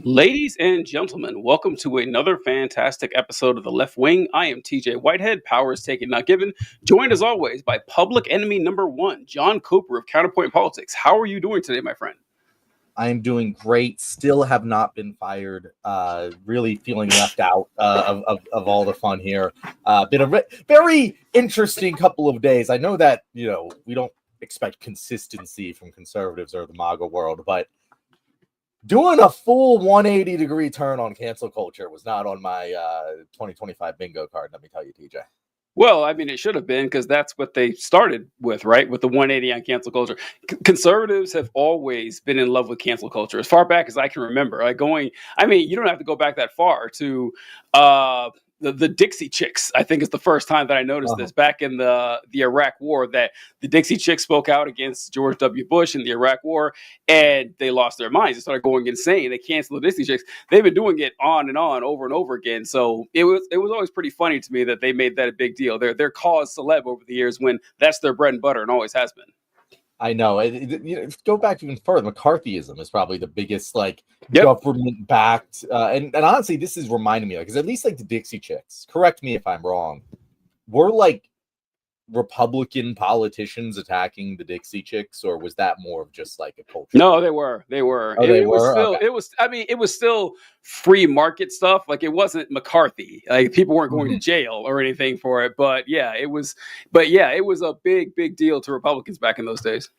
Ladies and gentlemen, welcome to another fantastic episode of The Left Wing. I am TJ Whitehead, powers taken, not given, joined as always by public enemy number one, John Cooper of Counterpoint Politics. How are you doing today, my friend? I am doing great. Still have not been fired. Really feeling left out of all the fun here. Been a very interesting couple of days. I know that, we don't expect consistency from conservatives or the MAGA world, but doing a full 180-degree turn on cancel culture was not on my 2025 bingo card, let me tell you, TJ. Well, I mean, it should have been because that's what they started with, right? With the 180 on cancel culture. Conservatives have always been in love with cancel culture as far back as I can remember. You don't have to go back that far to the Dixie Chicks. I think is the first time that I noticed this back in the Iraq War, that the Dixie Chicks spoke out against George W. Bush in the Iraq War, and they lost their minds. They started going insane. They canceled the Dixie Chicks. They've been doing it on and on, over and over again. So it was always pretty funny to me that they made that a big deal. They're caused celeb over the years when that's their bread and butter and always has been. I know. Go back even further. McCarthyism is probably the biggest, government-backed. And honestly, this is reminding me, because at least the Dixie Chicks, correct me if I'm wrong, were Republican politicians attacking the Dixie Chicks, or was that more of just a culture? No, they were. Oh, it was still. Okay. It was still free market stuff. It wasn't McCarthy. People weren't going to jail or anything for it. But it was a big deal to Republicans back in those days.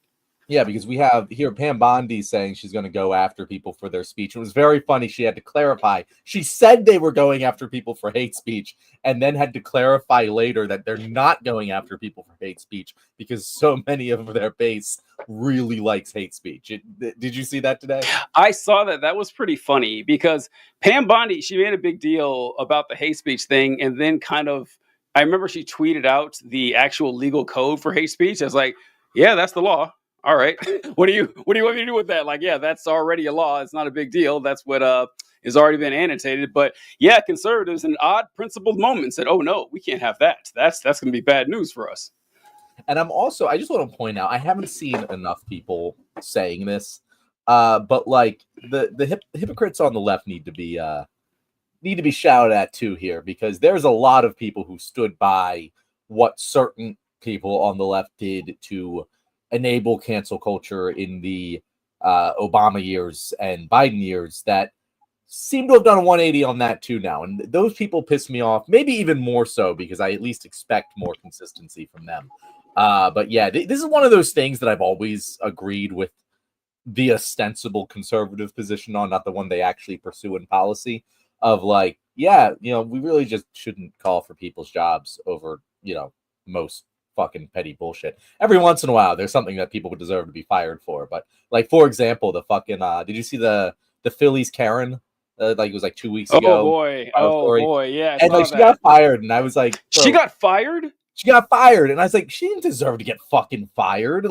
Yeah, because we have here Pam Bondi saying she's going to go after people for their speech. It was very funny. She had to clarify. She said they were going after people for hate speech and then had to clarify later that they're not going after people for hate speech because so many of their base really likes hate speech. Did you see that today? I saw that. That was pretty funny because Pam Bondi, she made a big deal about the hate speech thing, and then I remember she tweeted out the actual legal code for hate speech. I was like, yeah, that's the law. All right. What do you want me to do with that? That's already a law. It's not a big deal. That's what has already been annotated. But yeah, conservatives in odd principled moments said, oh no, we can't have that. That's going to be bad news for us. And I just want to point out, I haven't seen enough people saying this, but the hypocrites on the left need to be shouted at too here, because there's a lot of people who stood by what certain people on the left did to enable cancel culture in the Obama years and Biden years that seem to have done a 180 on that too now. And those people piss me off, maybe even more so because I at least expect more consistency from them. But yeah, this is one of those things that I've always agreed with the ostensible conservative position on, not the one they actually pursue in policy, of we really just shouldn't call for people's jobs over, most fucking petty bullshit. Every once in a while there's something that people would deserve to be fired for, but for example, the fucking did you see the Phillies Karen? It was 2 weeks ago. Oh boy, yeah. And she got fired, and I was like, she got fired? She got fired, and I was like, she didn't deserve to get fucking fired.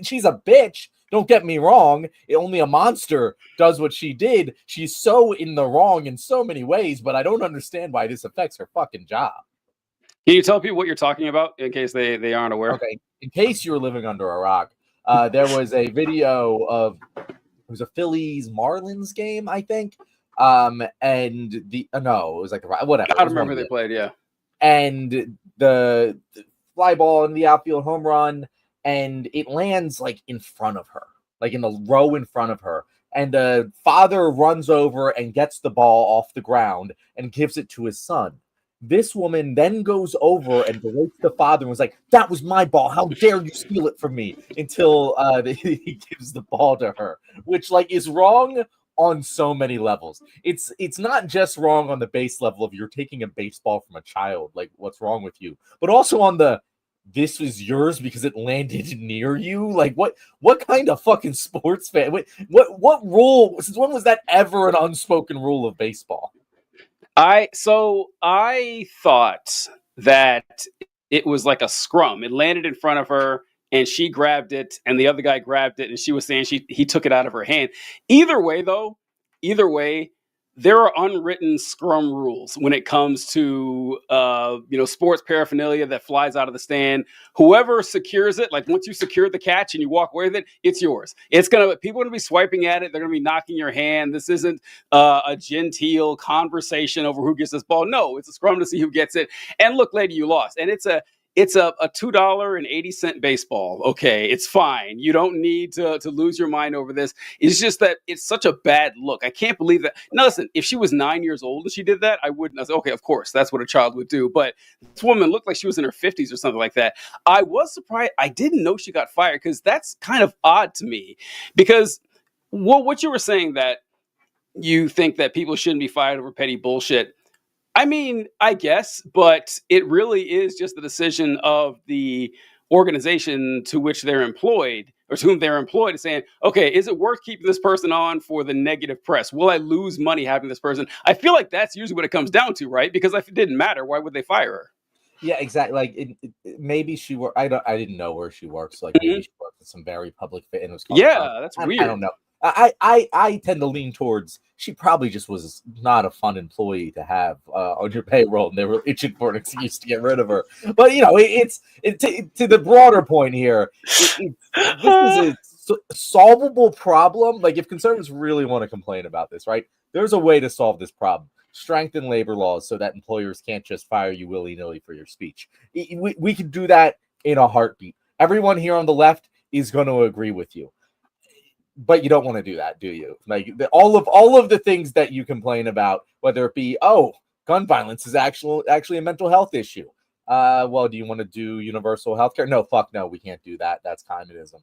She's a bitch. Don't get me wrong. Only a monster does what she did. She's so in the wrong in so many ways, but I don't understand why this affects her fucking job. Can you tell people what you're talking about in case they aren't aware? Okay. In case you're living under a rock, there was a video of, it was a Phillies Marlins game, I think. And it was whatever. I don't remember they played, yeah. And the fly ball in the outfield home run, and it lands in front of her, in the row in front of her. And the father runs over and gets the ball off the ground and gives it to his son. This woman then goes over and berates the father and was like, that was my ball. How dare you steal it from me? Until he gives the ball to her, which is wrong on so many levels. It's not just wrong on the base level of you're taking a baseball from a child, what's wrong with you? But also on the this was yours because it landed near you. What kind of fucking sports fan? What rule? Since when was that ever an unspoken rule of baseball? I thought that it was like a scrum. It landed in front of her, and she grabbed it, and the other guy grabbed it, and she was saying he took it out of her hand. Either way, there are unwritten scrum rules when it comes to sports paraphernalia that flies out of the stand. Whoever secures it, like once you secure the catch and you walk away with it, it's yours. People are gonna be swiping at it. They're gonna be knocking your hand. This isn't a genteel conversation over who gets this ball. No, it's a scrum to see who gets it. And look, lady, you lost, and it's a $2.80 baseball. Okay, it's fine. You don't need to lose your mind over this. It's just that it's such a bad look. I can't believe that. Now, listen, if she was 9 years old and she did that, I wouldn't. I was okay, of course, that's what a child would do. But this woman looked like she was in her 50s or something like that. I was surprised. I didn't know she got fired because that's kind of odd to me. Because what you were saying, that you think that people shouldn't be fired over petty bullshit. I mean, I guess, but it really is just the decision of the organization to which they're employed, or to whom they're employed, is saying, okay, is it worth keeping this person on for the negative press? Will I lose money having this person? I feel like that's usually what it comes down to, right? Because if it didn't matter, why would they fire her? Yeah, exactly. Like maybe she worked. I didn't know where she works. Like maybe she worked in some very public fit and it was called. Yeah, that's weird. I don't know. I tend to lean towards she probably just was not a fun employee to have on your payroll, and they were itching for an excuse to get rid of her. But it's to the broader point here. This is a solvable problem. Like if conservatives really want to complain about this, right? There's a way to solve this problem. Strengthen labor laws so that employers can't just fire you willy-nilly for your speech. We can do that in a heartbeat. Everyone here on the left is going to agree with you. But you don't want to do that, do you? Like all of the things that you complain about, whether it be, gun violence is actually a mental health issue. Well, do you want to do universal health care? No, fuck no, we can't do that. That's communism.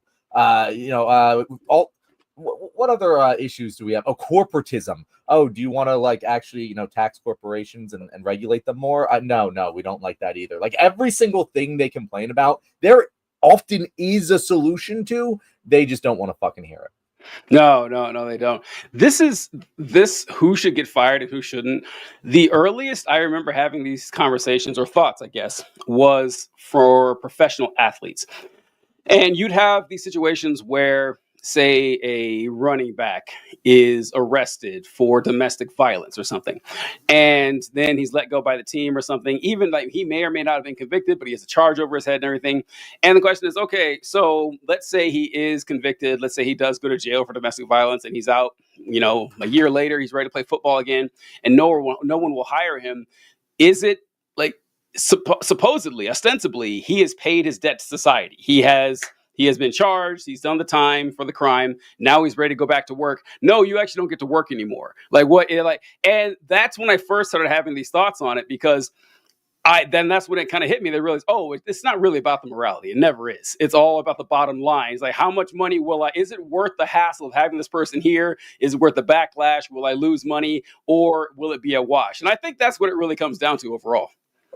What other issues do we have? Oh, corporatism. Oh, do you want to actually tax corporations and regulate them more? No, we don't like that either. Like every single thing they complain about, there often is a solution to. They just don't want to fucking hear it. No, they don't. This who should get fired and who shouldn't. The earliest I remember having these conversations, or thoughts, I guess, was for professional athletes. And you'd have these situations where, say, a running back is arrested for domestic violence or something, and then he's let go by the team or something. Even like he may or may not have been convicted, but he has a charge over his head and everything. And the question is, okay, so let's say he is convicted. Let's say he does go to jail for domestic violence, and he's out. A year later, he's ready to play football again, and no one will hire him. Is it like supposedly, ostensibly, he has paid his debt to society? He has been charged. He's done the time for the crime. Now he's ready to go back to work. No, you actually don't get to work anymore. And that's when I first started having these thoughts on it, because that's when it kind of hit me. They realized, it's not really about the morality. It never is. It's all about the bottom line. It's like, how much money is it worth the hassle of having this person here? Is it worth the backlash? Will I lose money, or will it be a wash? And I think that's what it really comes down to overall.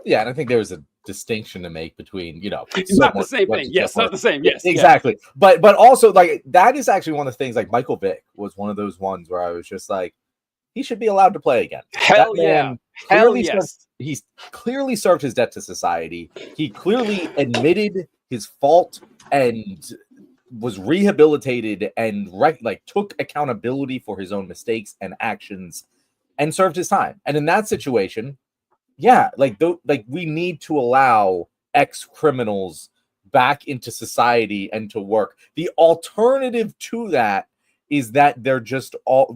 Yeah, and I think there's a distinction to make between, it's not the same thing. Yes, not the same. Yes, exactly. Yeah. But also, like, that is actually one of the things. Like Michael Vick was one of those ones where I was just like, he should be allowed to play again. Hell yeah. He's clearly served his debt to society. He clearly admitted his fault and was rehabilitated and took accountability for his own mistakes and actions and served his time. And in that situation, yeah, we need to allow ex-criminals back into society and to work. The alternative to that is that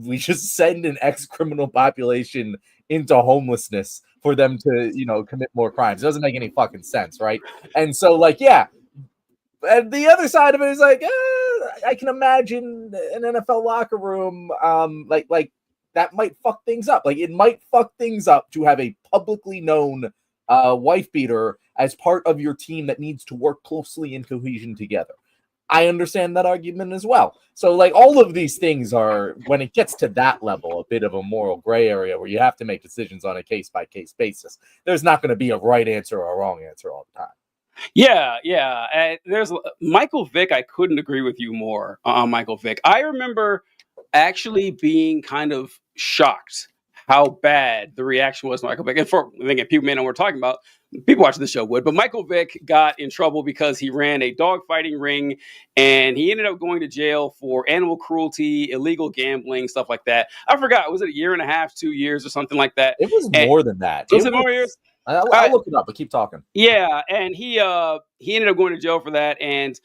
we just send an ex-criminal population into homelessness for them to, commit more crimes. It doesn't make any fucking sense, right? And so, and the other side of it is I can imagine an NFL locker room, that might fuck things up. Like, it might fuck things up to have a publicly known wife beater as part of your team that needs to work closely in cohesion together. I understand that argument as well. So, all of these things are, when it gets to that level, a bit of a moral gray area where you have to make decisions on a case-by-case basis. There's not going to be a right answer or a wrong answer all the time. Yeah. There's Michael Vick. I couldn't agree with you more on Michael Vick. I remember actually being kind of shocked how bad the reaction was to Michael Vick. And people may know what we're talking about, people watching the show would, but Michael Vick got in trouble because he ran a dogfighting ring, and he ended up going to jail for animal cruelty, illegal gambling, stuff like that. I forgot, was it a year and a half, 2 years, or something like that? It was And, more than that. was it more years? I'll look it up, but keep talking. Yeah, and he ended up going to jail for that. And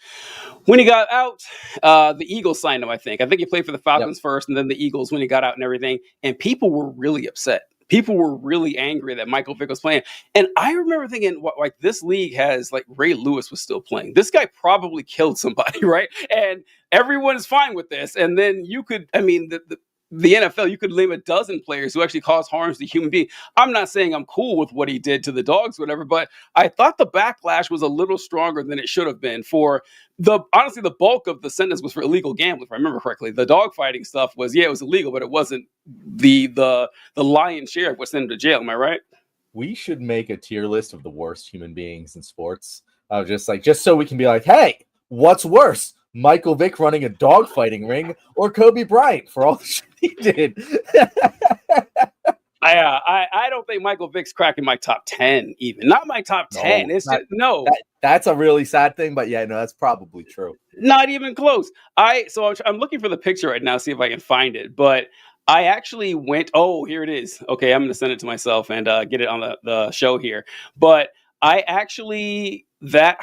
when he got out, the Eagles signed him. I think he played for the Falcons first, and then the Eagles when he got out and everything. And people were really upset. People were really angry that Michael Vick was playing. And I remember thinking, like, this league has, like, Ray Lewis was still playing. This guy probably killed somebody, right? And everyone's fine with this. And then you could, I mean, the NFL, you could name a dozen players who actually cause harms to human beings. I'm not saying I'm cool with what he did to the dogs, whatever, but I thought the backlash was a little stronger than it should have been. Honestly, the bulk of the sentence was for illegal gambling, if I remember correctly. The dog fighting stuff was, it was illegal, but it wasn't the lion's share of what sent him to jail. Am I right? We should make a tier list of the worst human beings in sports. Just so we can be like, hey, what's worse? Michael Vick running a dogfighting ring or Kobe Bryant for all the shit he did? I don't think Michael Vick's cracking my top 10 even. Not my top 10. That's a really sad thing, but that's probably true. Not even close. I'm looking for the picture right now, see if I can find it. But I actually went, here it is. Okay, I'm going to send it to myself and get it on the show here. But I actually, the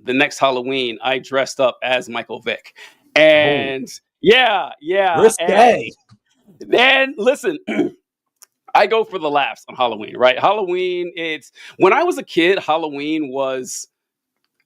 next Halloween, I dressed up as Michael Vick. And yeah. Risque. And listen, I go for the laughs on Halloween, right? Halloween, when I was a kid, Halloween was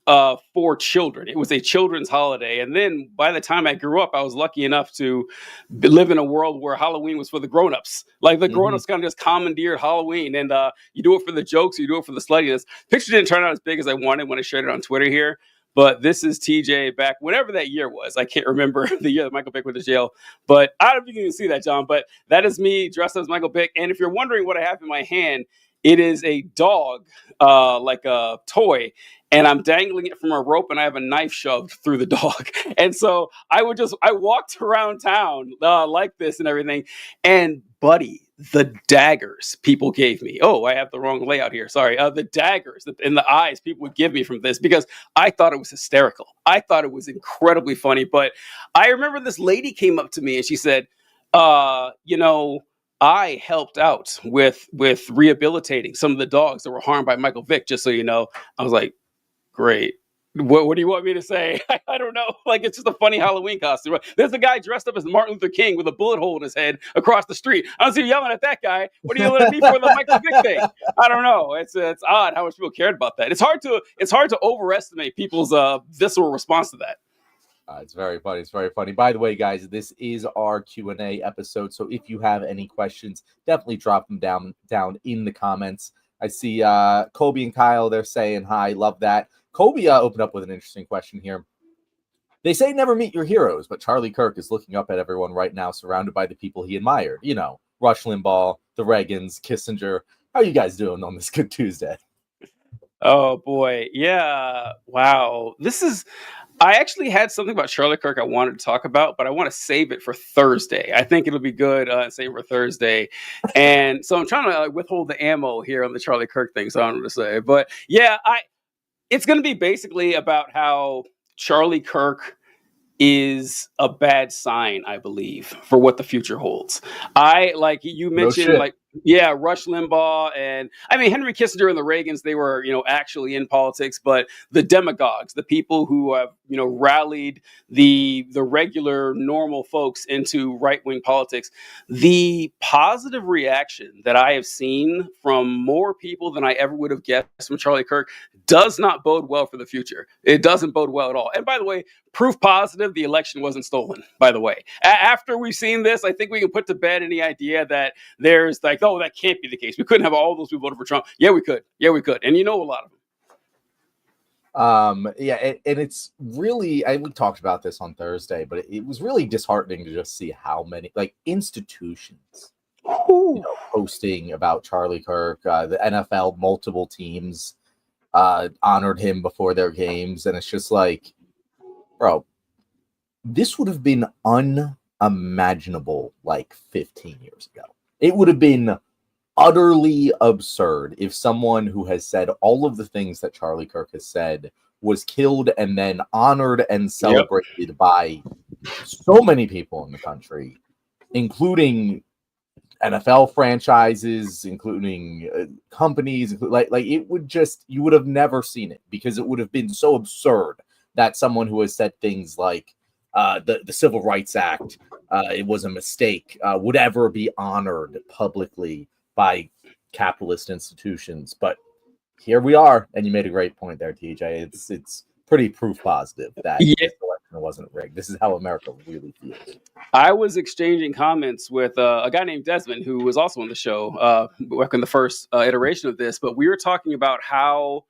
for children. It was a children's holiday. And then by the time I grew up, I was lucky enough to live in a world where Halloween was for the grown-ups. Like the grown-ups kind of just commandeered Halloween. And you do it for the jokes, you do it for the sluttiness. Picture didn't turn out as big as I wanted when I shared it on Twitter here. But this is TJ back whenever that year was. I can't remember the year that Michael Vick went to jail. But I don't know if you can see that, John. But that is me dressed as Michael Vick. And if you're wondering what I have in my hand, it is a dog, like a toy. And I'm dangling it from a rope, and I have a knife shoved through the dog. And so I walked around town like this and everything. And buddy, the daggers people gave me. Oh, I have the wrong layout here. Sorry. The daggers in the eyes people would give me from this, because I thought it was hysterical. I thought it was incredibly funny. But I remember this lady came up to me and she said, I helped out with rehabilitating some of the dogs that were harmed by Michael Vick, just so you know. I was like, great. What do you want me to say? I don't know. Like, it's just a funny Halloween costume. There's a guy dressed up as Martin Luther King with a bullet hole in his head across the street. I don't see you yelling at that guy. What are you yelling at me for the Michael Vick thing? I don't know. It's odd how much people cared about that. It's hard to overestimate people's visceral response to that. It's very funny. It's very funny. By the way, guys, this is our Q&A episode. So if you have any questions, definitely drop them down in the comments. I see Kobe and Kyle, they're saying hi. Love that. Kobe opened up with an interesting question here. They say never meet your heroes, but Charlie Kirk is looking up at everyone right now, surrounded by the people he admired. Rush Limbaugh, the Reagans, Kissinger. How are you guys doing on this good Tuesday? Oh, boy. Yeah. Wow. I actually had something about Charlie Kirk I wanted to talk about, but I want to save it for Thursday. I think it'll be good save it for Thursday. And so I'm trying to withhold the ammo here on the Charlie Kirk thing, so I don't know what to say. But yeah, it's going to be basically about how Charlie Kirk is a bad sign, I believe, for what the future holds. Like you mentioned, Rush Limbaugh, and I mean Henry Kissinger and the Reagans, they were, actually in politics, but the demagogues, the people who have, rallied the regular normal folks into right-wing politics, the positive reaction that I have seen from more people than I ever would have guessed from Charlie Kirk does not bode well for the future. It doesn't bode well at all. And by the way, proof positive, the election wasn't stolen, by the way. After we've seen this, I think we can put to bed any idea that there's like, oh, that can't be the case. We couldn't have all those people voted for Trump. Yeah, we could. And a lot of them. And it's really, we talked about this on Thursday, but it was really disheartening to just see how many institutions posting about Charlie Kirk. The NFL, multiple teams honored him before their games, and it's just like, bro, this would have been unimaginable like 15 years ago. It would have been utterly absurd if someone who has said all of the things that Charlie Kirk has said was killed and then honored and celebrated by so many people in the country, including NFL franchises, including companies, like it would just, you would have never seen it because it would have been so absurd that someone who has said things like the Civil Rights Act, it was a mistake, would ever be honored publicly by capitalist institutions. But here we are, and you made a great point there, TJ. It's pretty proof positive that this election wasn't rigged. This is how America really feels. I was exchanging comments with a guy named Desmond, who was also on the show back in the first iteration of this, but we were talking about how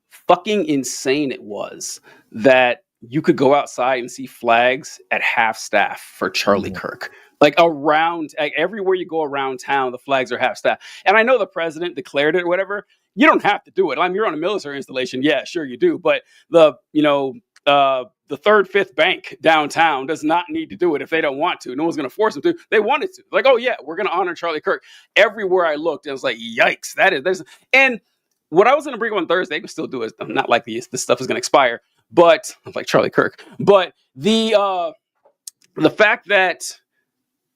fucking insane it was that you could go outside and see flags at half staff for Charlie Kirk. Like everywhere you go around town, the flags are half staff. And I know the president declared it or whatever. You don't have to do it. I mean, you're on a military installation. Yeah, sure you do. But the third, fifth bank downtown does not need to do it if they don't want to. No one's going to force them to. They wanted to. Like, oh yeah, we're going to honor Charlie Kirk. Everywhere I looked, it was like, yikes, and what I was going to bring up on Thursday, they can still do it. I'm not like this stuff is going to expire, but like Charlie Kirk. But the fact that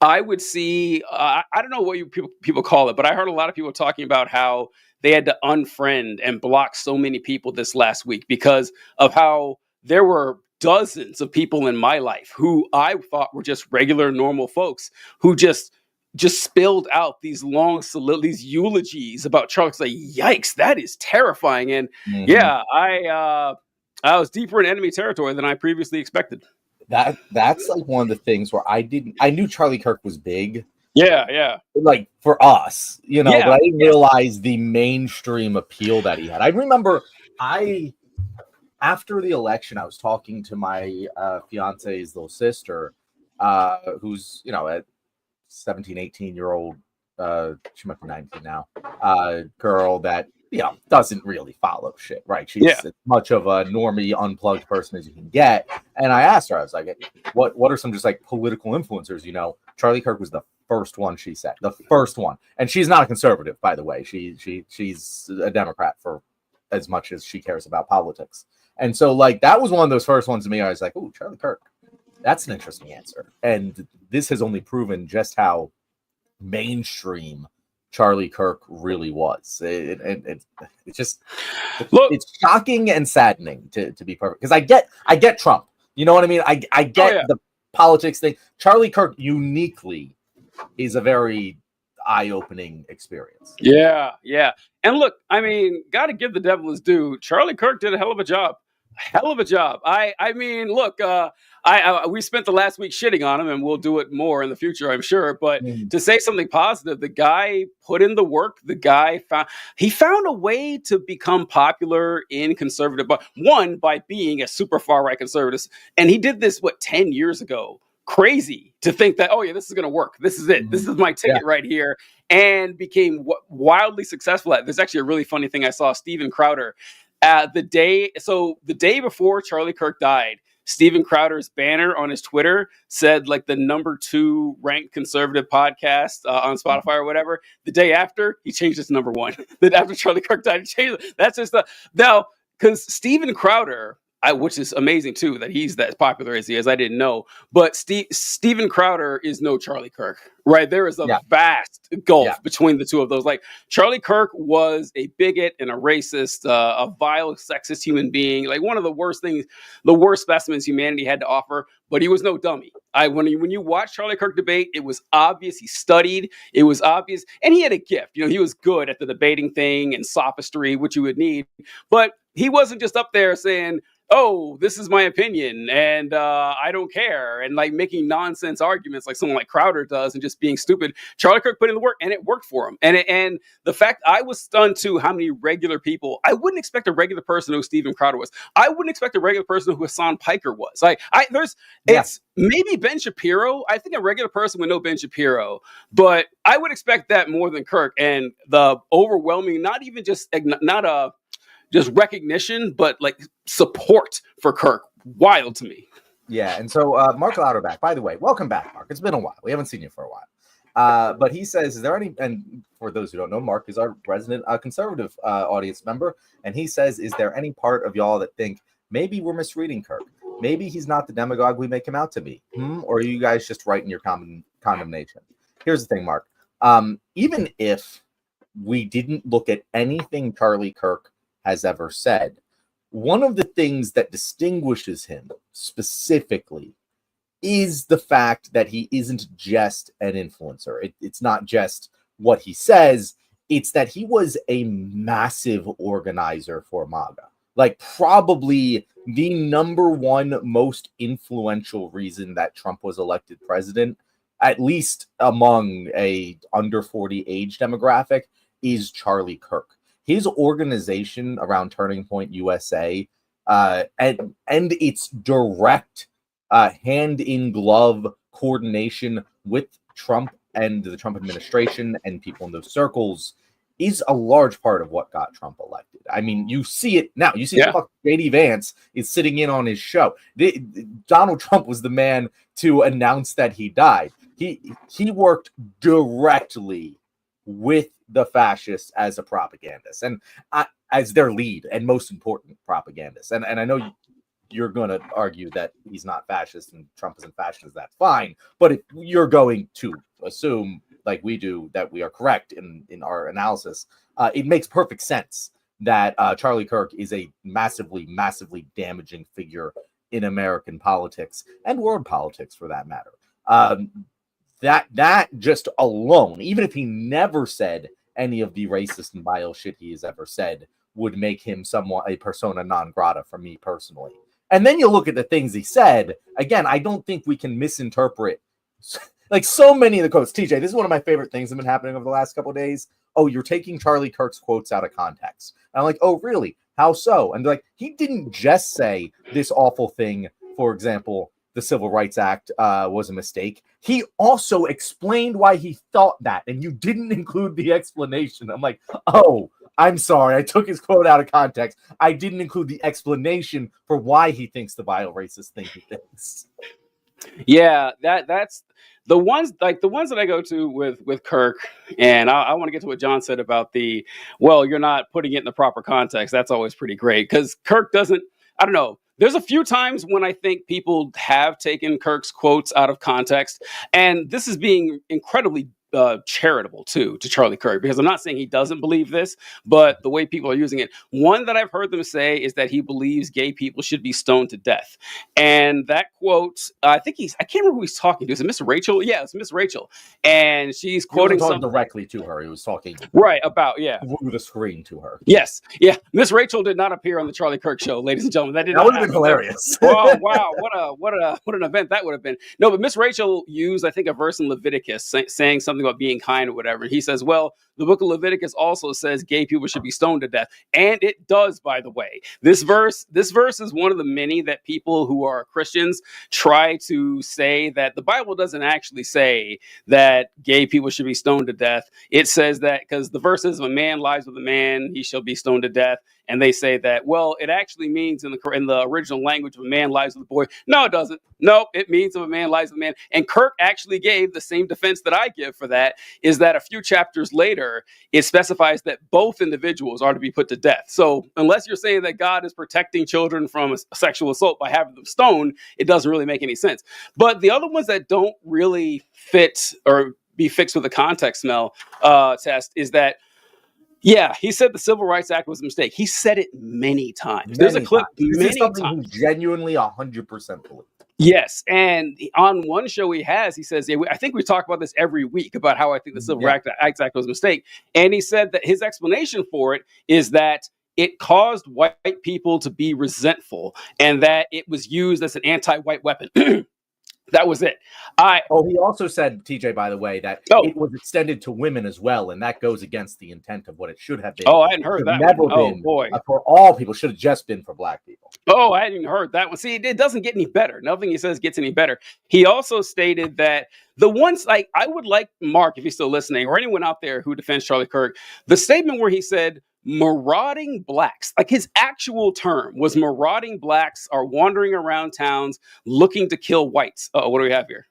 I would see, I don't know what people call it, but I heard a lot of people talking about how they had to unfriend and block so many people this last week because of how there were dozens of people in my life who I thought were just regular, normal folks who just spilled out these these eulogies about Charlie. Like, yikes, that is terrifying. And yeah, I was deeper in enemy territory than I previously expected. That's like one of the things where I knew Charlie Kirk was big. Yeah. Like for us, but I didn't realize the mainstream appeal that he had. I remember after the election, I was talking to my fiance's little sister, who's, a 17, 18-year-old, she might be 19 now, girl that, doesn't really follow shit, right? She's as much of a normie, unplugged person as you can get. And I asked her, I was like, what are some just like political influencers? Charlie Kirk was the first one, she said. The first one. And she's not a conservative, by the way. She's a Democrat for as much as she cares about politics. And so, like, that was one of those first ones to me. I was like, oh, Charlie Kirk. That's an interesting answer. And this has only proven just how mainstream Charlie Kirk really was. It's just, it's shocking and saddening to be perfect. Because I get Trump. You know what I mean? I get the politics thing. Charlie Kirk uniquely is a very eye-opening experience. Yeah. And look, I mean, got to give the devil his due. Charlie Kirk did a hell of a job. I mean, look, we spent the last week shitting on him, and we'll do it more in the future, I'm sure. But to say something positive, the guy put in the work. The guy found a way to become popular in conservative, but one by being a super far right conservative, and he did this 10 years ago. Crazy to think that, oh yeah, this is going to work. This is it. This is my ticket right here, and became wildly successful at. There's actually a really funny thing I saw. Steven Crowder. The day before Charlie Kirk died, Steven Crowder's banner on his Twitter said like the number 2 ranked conservative podcast on Spotify or whatever. The day after, he changed it to number 1. Then after Charlie Kirk died, he changed it. That's just now because Steven Crowder, which is amazing too that he's that popular as he is. I didn't know, but Steven Crowder is no Charlie Kirk, right? There is a vast gulf between the two of those. Like Charlie Kirk was a bigot and a racist, a vile, sexist human being, like one of the worst specimens humanity had to offer. But he was no dummy. When you watch Charlie Kirk debate, it was obvious he studied. It was obvious, and he had a gift. He was good at the debating thing and sophistry, which you would need. But he wasn't just up there saying, oh, this is my opinion, and I don't care, and like making nonsense arguments like someone like Crowder does, and just being stupid. Charlie Kirk put in the work, and it worked for him. And the fact I was stunned too how many regular people. I wouldn't expect a regular person who Steven Crowder was. I wouldn't expect a regular person who Hassan Piker was. It's maybe Ben Shapiro. I think a regular person would know Ben Shapiro, but I would expect that more than Kirk. And the overwhelming, not even just recognition, but like support for Kirk. Wild to me. Yeah, and so Mark Lauterbach, by the way, welcome back, Mark. It's been a while. We haven't seen you for a while. But he says, is there any, and for those who don't know, Mark is our resident conservative audience member, and he says, is there any part of y'all that think maybe we're misreading Kirk? Maybe he's not the demagogue we make him out to be. Or are you guys just writing your condemnation? Here's the thing, Mark. Even if we didn't look at anything Charlie Kirk has ever said, one of the things that distinguishes him specifically is the fact that he isn't just an influencer. It's not just what he says. It's that he was a massive organizer for MAGA. Like, probably the number one most influential reason that Trump was elected president, at least among a under 40 age demographic, is Charlie Kirk. His organization around Turning Point USA and its direct hand in glove coordination with Trump and the Trump administration and people in those circles is a large part of what got Trump elected. I mean, you see it now. You see J.D. Vance is sitting in on his show. Donald Trump was the man to announce that he died. He worked directly with the fascists as a propagandist and as their lead and most important propagandist. And I know you're going to argue that he's not fascist and Trump isn't fascist. That's fine. But if you're going to assume, like we do, that we are correct in our analysis, it makes perfect sense that Charlie Kirk is a massively, massively damaging figure in American politics and world politics, for that matter. That just alone, even if he never said any of the racist and vile shit he has ever said, would make him somewhat a persona non grata for me personally. And then you look at the things he said. Again, I don't think we can misinterpret like so many of the quotes. TJ, this is one of my favorite things that have been happening over the last couple of days. Oh, you're taking Charlie Kirk's quotes out of context. And I'm like, oh, really? How so? And they're like, he didn't just say this awful thing. For example, the Civil Rights Act was a mistake. He also explained why he thought that, and you didn't include the explanation. I'm like, oh, I'm sorry. I took his quote out of context. I didn't include the explanation for why he thinks the vile racist thing he thinks. Yeah, that's the ones that I go to with Kirk, and I want to get to what John said about you're not putting it in the proper context. That's always pretty great because Kirk doesn't. I don't know. There's a few times when I think people have taken Kirk's quotes out of context, and this is being incredibly charitable to Charlie Kirk, because I'm not saying he doesn't believe this, but the way people are using it. One that I've heard them say is that he believes gay people should be stoned to death. And that quote, I can't remember who he's talking to. Is it Miss Rachel? Yeah, it's Miss Rachel. And she's quoting something directly to her. He was talking through the screen to her. Yes. Yeah. Miss Rachel did not appear on the Charlie Kirk show, ladies and gentlemen. That would have been hilarious. Oh, wow. What an event that would have been. No, but Miss Rachel used, I think, a verse in Leviticus saying something about being kind or whatever. And he says, well, the book of Leviticus also says gay people should be stoned to death. And it does, by the way. This verse is one of the many that people who are Christians try to say that the Bible doesn't actually say that gay people should be stoned to death. It says that because the verse says, if a man lies with a man, he shall be stoned to death. And they say that, well, it actually means in the original language, if a man lies with a boy. No, it doesn't. No, it means if a man lies with a man. And Kirk actually gave the same defense that I give for that, is that a few chapters later, it specifies that both individuals are to be put to death. So unless you're saying that God is protecting children from a sexual assault by having them stoned, it doesn't really make any sense. But the other ones that don't really fit or be fixed with the context test is that, yeah, he said the Civil Rights Act was a mistake. He said it many times. There's a clip many times. He genuinely 100% believe. Yes, and on one show he says, I think we talk about this every week about how I think the Civil Rights Act was a mistake. And he said that his explanation for it is that it caused white people to be resentful and that it was used as an anti-white weapon. That was it. He also said, TJ, by the way, that it was extended to women as well, and that goes against the intent of what it should have been. Oh, I hadn't heard that. Never been for all people. Should have just been for black people. Oh, I hadn't heard that one. See, it doesn't get any better. Nothing he says gets any better. He also stated that the ones, like, I would like Mark, if he's still listening, or anyone out there who defends Charlie Kirk, the statement where he said, marauding blacks, like his actual term was marauding blacks are wandering around towns looking to kill whites. What do we have here?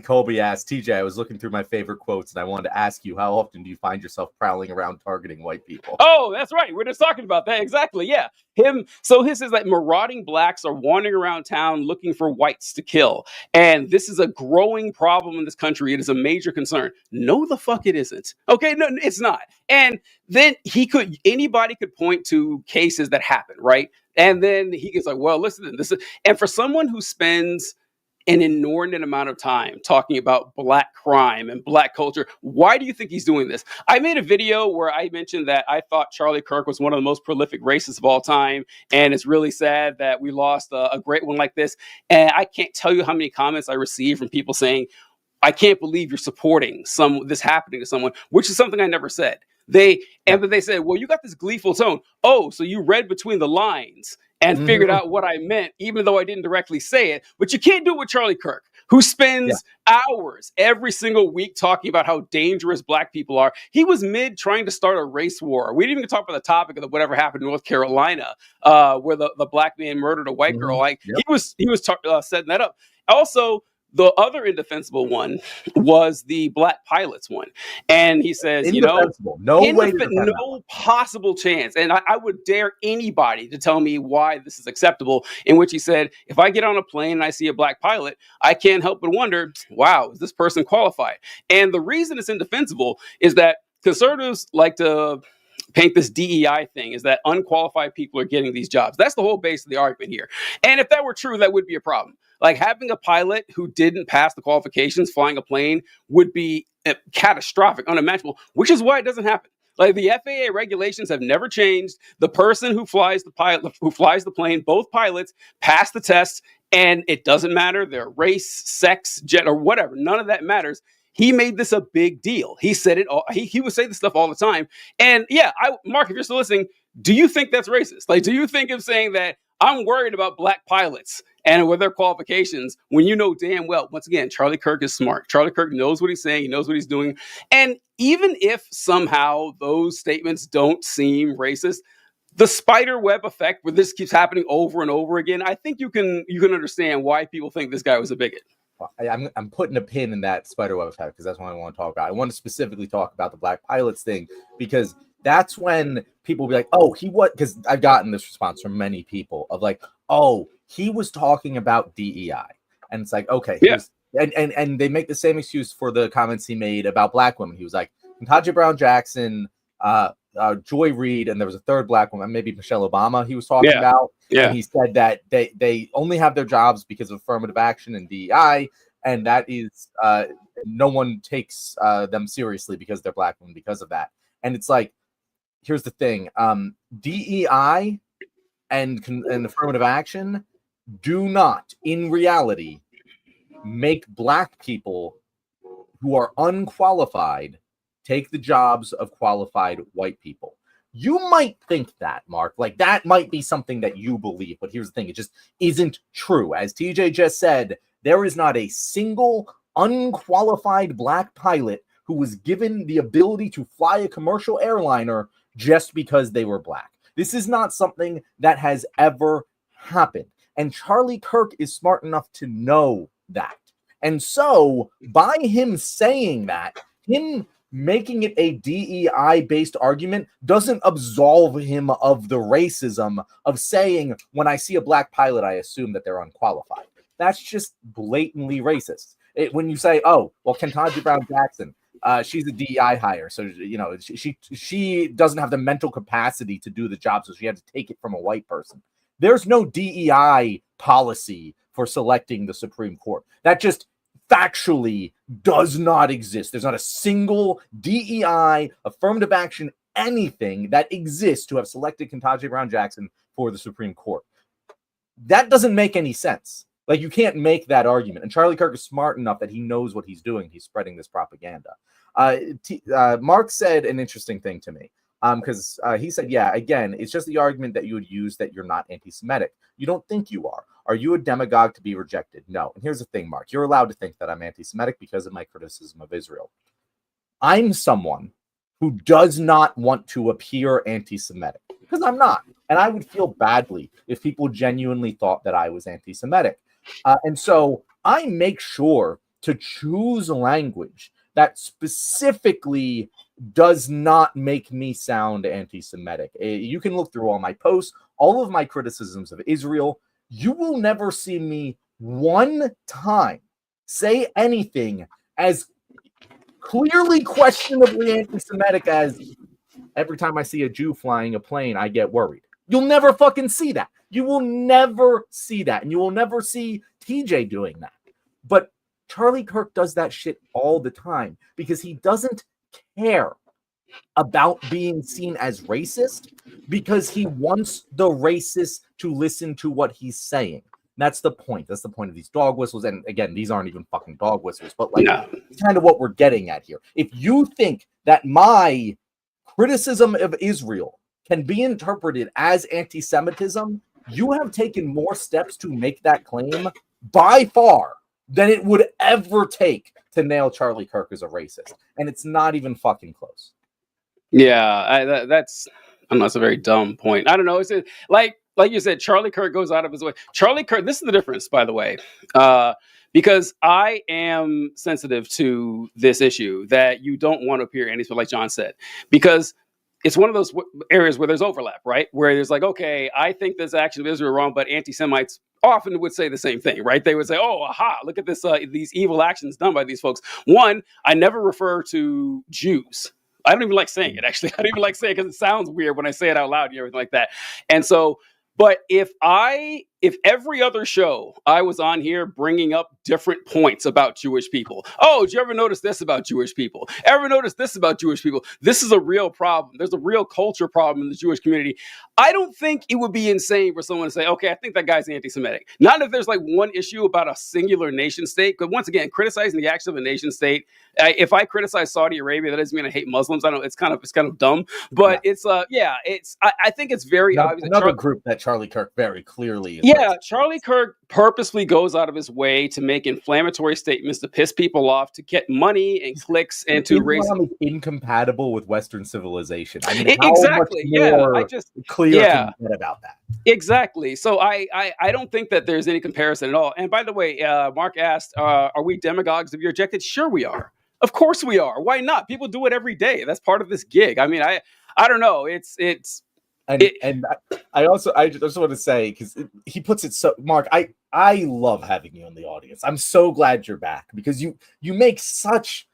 Colby asked, TJ, I was looking through my favorite quotes, and I wanted to ask you, how often do you find yourself prowling around targeting white people? Oh, that's right. We're just talking about that. Exactly. Yeah. Him. So his is like marauding blacks are wandering around town looking for whites to kill. And this is a growing problem in this country. It is a major concern. No, the fuck it isn't. Okay. No, it's not. And then anybody could point to cases that happen, right? And then he gets like, well, listen, and for someone who spends an inordinate amount of time talking about black crime and black culture. Why do you think he's doing this? I made a video where I mentioned that I thought Charlie Kirk was one of the most prolific racists of all time. And it's really sad that we lost a great one like this. And I can't tell you how many comments I received from people saying, I can't believe you're supporting this happening to someone, which is something I never said. And then they said, well, you got this gleeful tone. Oh, so you read between the lines and figured out what I meant, even though I didn't directly say it. But you can't do it with Charlie Kirk, who spends hours every single week talking about how dangerous black people are. He was trying to start a race war. We didn't even talk about the topic of whatever happened in North Carolina, where the black man murdered a white girl. Like he was setting that up. Also, the other indefensible one was the black pilots one. And he says, no possible chance. And I would dare anybody to tell me why this is acceptable, in which he said, if I get on a plane and I see a black pilot, I can't help but wonder, wow, is this person qualified? And the reason it's indefensible is that conservatives like to paint this DEI thing, is that unqualified people are getting these jobs. That's the whole base of the argument here. And if that were true, that would be a problem. Like having a pilot who didn't pass the qualifications flying a plane would be catastrophic, unimaginable, which is why it doesn't happen. Like the FAA regulations have never changed. The person who flies the plane, both pilots pass the test, and it doesn't matter their race, sex, jet, or whatever. None of that matters. He made this a big deal. He said it all. He would say this stuff all the time. And yeah, Mark, if you're still listening, do you think that's racist? Like, do you think of saying that I'm worried about black pilots and with their qualifications when you know damn well, once again, Charlie Kirk is smart. Charlie Kirk knows what he's saying. He knows what he's doing. And even if somehow those statements don't seem racist, the spider web effect where this keeps happening over and over again, I think you can understand why people think this guy was a bigot. I'm putting a pin in that spider web effect because that's what I want to talk about. I want to specifically talk about the black pilots thing because that's when people will be like, oh, because I've gotten this response from many people of like, oh, he was talking about DEI. And it's like, okay. Yeah. And they make the same excuse for the comments he made about black women. He was like, Natasha Brown Jackson, Joy Reid, and there was a third black woman, maybe Michelle Obama he was talking about. Yeah. And he said that they only have their jobs because of affirmative action and DEI, and that is no one takes them seriously because they're black women because of that. And it's like, here's the thing, DEI and affirmative action do not, in reality, make black people who are unqualified take the jobs of qualified white people. You might think that, Mark, like that might be something that you believe, but here's the thing, it just isn't true. As TJ just said, there is not a single unqualified black pilot who was given the ability to fly a commercial airliner just because they were black. This is not something that has ever happened. And Charlie Kirk is smart enough to know that. And so by him saying that, him making it a DEI-based argument doesn't absolve him of the racism of saying, when I see a black pilot, I assume that they're unqualified. That's just blatantly racist. When you say, oh, well, Ketanji Brown Jackson, she's a DEI hire, so she doesn't have the mental capacity to do the job, so she had to take it from a white person. There's no DEI policy for selecting the Supreme Court. That just factually does not exist. There's not a single DEI, affirmative action, anything that exists to have selected Ketanji Brown Jackson for the Supreme Court. That doesn't make any sense. Like, you can't make that argument. And Charlie Kirk is smart enough that he knows what he's doing. He's spreading this propaganda. Mark said an interesting thing to me. Because he said, yeah, again, it's just the argument that you would use that you're not anti-Semitic. You don't think you are. Are you a demagogue to be rejected? No. And here's the thing, Mark. You're allowed to think that I'm anti-Semitic because of my criticism of Israel. I'm someone who does not want to appear anti-Semitic because I'm not. And I would feel badly if people genuinely thought that I was anti-Semitic. And so I make sure to choose language that specifically does not make me sound anti-Semitic. You can look through all my posts, all of my criticisms of Israel. You will never see me one time say anything as clearly questionably anti-Semitic as every time I see a Jew flying a plane, I get worried. You'll never fucking see that. You will never see that. And you will never see TJ doing that. But Charlie Kirk does that shit all the time because he doesn't care about being seen as racist because he wants the racist to listen to what he's saying. That's the point. That's the point of these dog whistles. And again, these aren't even fucking dog whistles, but like it's kind of what we're getting at here. If you think that my criticism of Israel can be interpreted as anti-Semitism, you have taken more steps to make that claim by far than it would ever take to nail Charlie Kirk as a racist. And it's not even fucking close. Yeah, that's a very dumb point. I don't know. It's like you said, Charlie Kirk goes out of his way. Charlie Kirk, this is the difference, by the way, because I am sensitive to this issue that you don't want to appear anti-Semitic, like John said, because it's one of those areas where there's overlap, right? Where there's like, okay, I think this action of Israel wrong, but anti-Semites often would say the same thing, right? They would say, oh, aha, look at this, these evil actions done by these folks. One, I never refer to Jews. I don't even like saying it, actually. I don't even like saying it because it sounds weird when I say it out loud and everything like that. And so, but if every other show I was on here bringing up different points about Jewish people. Oh, did you ever notice this about Jewish people? Ever notice this about Jewish people? This is a real problem. There's a real culture problem in the Jewish community. I don't think it would be insane for someone to say, okay, I think that guy's anti-Semitic. Not if there's like one issue about a singular nation state. Because once again, criticizing the action of a nation state, if I criticize Saudi Arabia, that doesn't mean I hate Muslims. I know it's kind of dumb, but I think it's very obvious. Another group that Charlie Kirk very clearly is. Yeah, Charlie Kirk purposely goes out of his way to make inflammatory statements to piss people off, to get money and clicks, and to raise. Islam is incompatible with Western civilization. I mean, exactly. I just clear can get about that. Exactly. So I don't think that there's any comparison at all. And by the way, Mark asked, "Are we demagogues? If you're rejected, sure we are. Of course we are. Why not? People do it every day. That's part of this gig. I mean, I don't know. It's." And I just want to say, because he puts it so, Mark, I love having you in the audience. I'm so glad you're back because you make such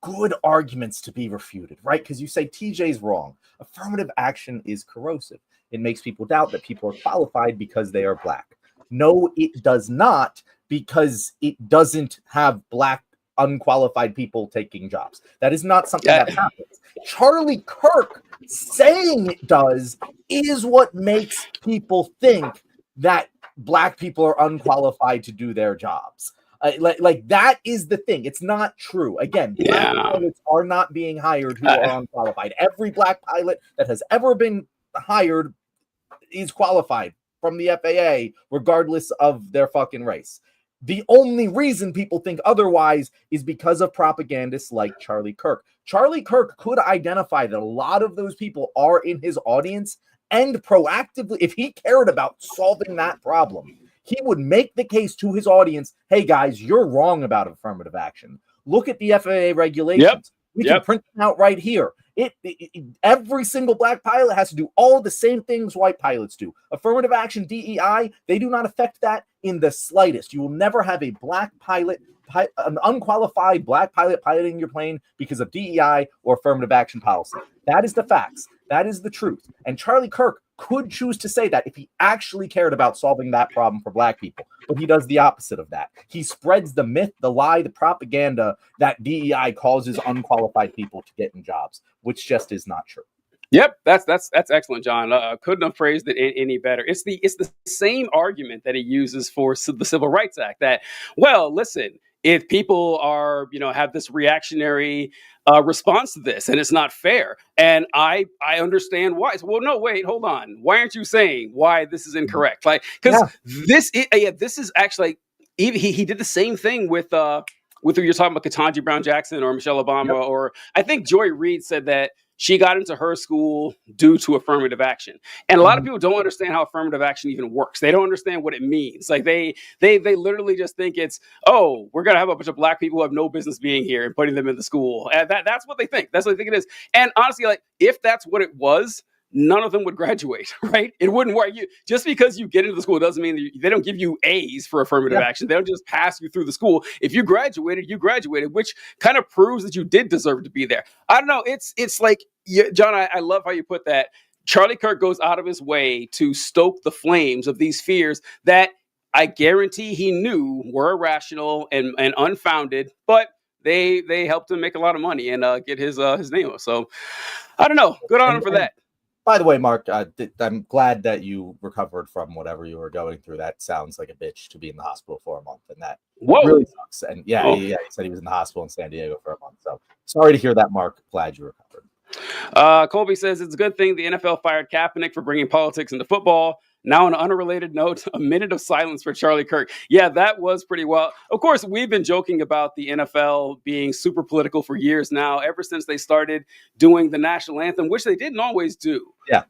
good arguments to be refuted, right? Because you say TJ's wrong. Affirmative action is corrosive. It makes people doubt that people are qualified because they are black. No, it does not, because it doesn't have black unqualified people taking jobs. That is not something that happens. Charlie Kirk saying it does is what makes people think that black people are unqualified to do their jobs. Like that is the thing. It's not true. Again, black pilots are not being hired who are unqualified. Every black pilot that has ever been hired is qualified from the FAA, regardless of their fucking race. The only reason people think otherwise is because of propagandists like Charlie Kirk. Charlie Kirk could identify that a lot of those people are in his audience, and proactively, if he cared about solving that problem, he would make the case to his audience, hey guys, you're wrong about affirmative action. Look at the FAA regulations. We can print them out right here. Every single black pilot has to do all the same things white pilots do. Affirmative action, DEI, they do not affect that in the slightest. You will never have a black pilot, an unqualified black pilot piloting your plane because of DEI or affirmative action policy. That is the facts. That is the truth. And Charlie Kirk could choose to say that if he actually cared about solving that problem for black people. But he does the opposite of that. He spreads the myth, the lie, the propaganda that DEI causes unqualified people to get in jobs, which just is not true. Yep, that's excellent, John. Couldn't have phrased it any better. It's the same argument that he uses for the Civil Rights Act. That, well, listen, if people are, have this reactionary response to this, and it's not fair, and I understand why. So, well, no, wait, hold on. Why aren't you saying why this is incorrect? Like, because this is actually he did the same thing with who you're talking about, Ketanji Brown Jackson or Michelle Obama, or I think Joy Reid said that she got into her school due to affirmative action. And a lot of people don't understand how affirmative action even works. They don't understand what it means. Like they literally just think it's, oh, we're gonna have a bunch of black people who have no business being here and putting them in the school. And that's what they think. That's what they think it is. And honestly, like if that's what it was, none of them would graduate, right? It wouldn't work. Just because you get into the school doesn't mean they don't give you A's for affirmative action. They don't just pass you through the school. If you graduated, which kind of proves that you did deserve to be there. I don't know. It's like, John, I love how you put that. Charlie Kirk goes out of his way to stoke the flames of these fears that I guarantee he knew were irrational and unfounded, but they helped him make a lot of money and get his name up. So I don't know. Good on him for that. By the way, Mark, I'm glad that you recovered from whatever you were going through. That sounds like a bitch to be in the hospital for a month, and that really sucks. And he said he was in the hospital in San Diego for a month. So sorry to hear that, Mark. Glad you recovered. Colby says it's a good thing the NFL fired Kaepernick for bringing politics into football. Now, on an unrelated note, a minute of silence for Charlie Kirk. Yeah, that was pretty well. Of course, we've been joking about the NFL being super political for years now, ever since they started doing the national anthem, which they didn't always do. Yeah.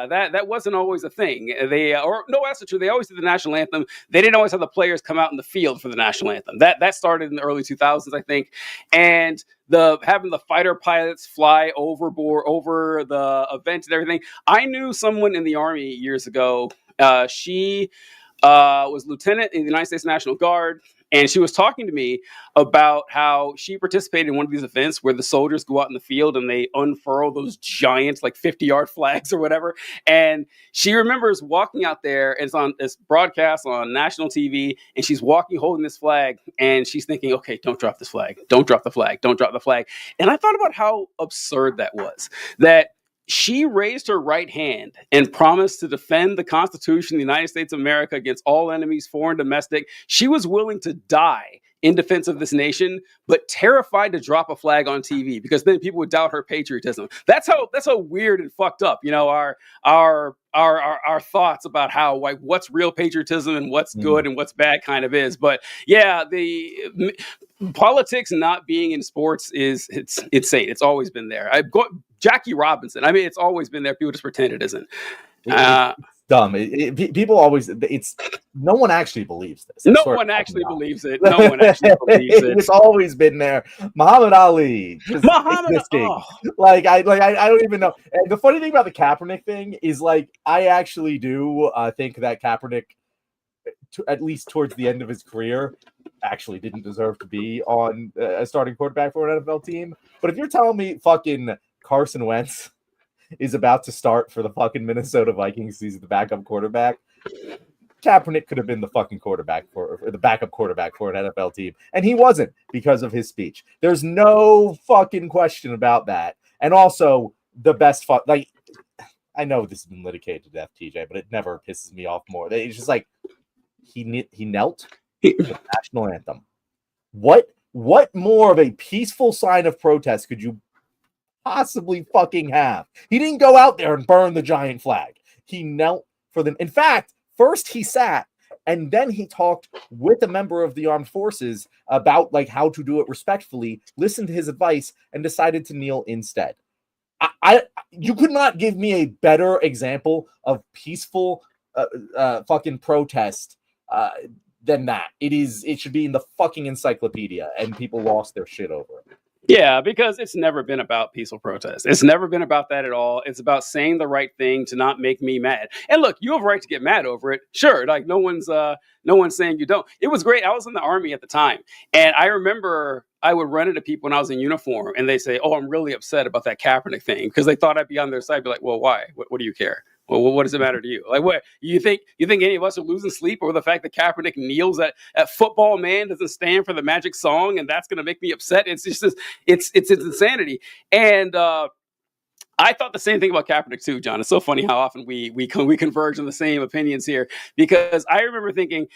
That wasn't always a thing. That's true. They always did the national anthem. They didn't always have the players come out in the field for the national anthem. That started in the early 2000s, I think. And having the fighter pilots fly overboard over the event and everything. I knew someone in the Army years ago. She was lieutenant in the United States National Guard. And she was talking to me about how she participated in one of these events where the soldiers go out in the field and they unfurl those giant, like 50-yard flags or whatever. And she remembers walking out there, and it's broadcast on national TV, and she's walking holding this flag, and she's thinking, okay, don't drop this flag. Don't drop the flag. Don't drop the flag. And I thought about how absurd that was, that she raised her right hand and promised to defend the Constitution of the United States of America against all enemies, foreign, domestic. She was willing to die in defense of this nation, but terrified to drop a flag on TV because then people would doubt her patriotism. That's how weird and fucked up, our thoughts about how, like, what's real patriotism and what's good and what's bad kind of is. But yeah, the politics not being in sports it's insane. It's always been there. Jackie Robinson. I mean, it's always been there. People just pretend it isn't. It's dumb. People always. No one actually believes this. No one actually believes it. It's always been there. Muhammad Ali. Like I don't even know. And the funny thing about the Kaepernick thing is, like, I actually do think that Kaepernick, at least towards the end of his career, actually didn't deserve to be on a starting quarterback for an NFL team. But if you're telling me fucking Carson Wentz is about to start for the fucking Minnesota Vikings, he's the backup quarterback, Kaepernick could have been the fucking quarterback or the backup quarterback for an NFL team, and he wasn't because of his speech. There's no fucking question about that. And also, the best like, I know this has been litigated to death, TJ, but it never pisses me off more. It's just like he knelt for the national anthem. What more of a peaceful sign of protest could you possibly fucking have? He didn't go out there and burn the giant flag. He knelt for them. In fact, first he sat, and then he talked with a member of the armed forces about, like, how to do it respectfully, listened to his advice, and decided to kneel instead. You could not give me a better example of peaceful fucking protest than that. It should be in the fucking encyclopedia, and people lost their shit over it. Yeah, because it's never been about peaceful protest. It's never been about that at all. It's about saying the right thing to not make me mad. And look, you have a right to get mad over it. Sure, like no one's saying you don't. It was great. I was in the Army at the time, and I remember I would run into people when I was in uniform, and they say, "Oh, I'm really upset about that Kaepernick thing," because they thought I'd be on their side. I'd be like, "Well, why? What do you care? Well, what does it matter to you? Like, what you think any of us are losing sleep over the fact that Kaepernick kneels at football man doesn't stand for the magic song, and that's going to make me upset? It's just it's insanity." And I thought the same thing about Kaepernick too, John. It's so funny how often we converge on the same opinions here, because I remember thinking,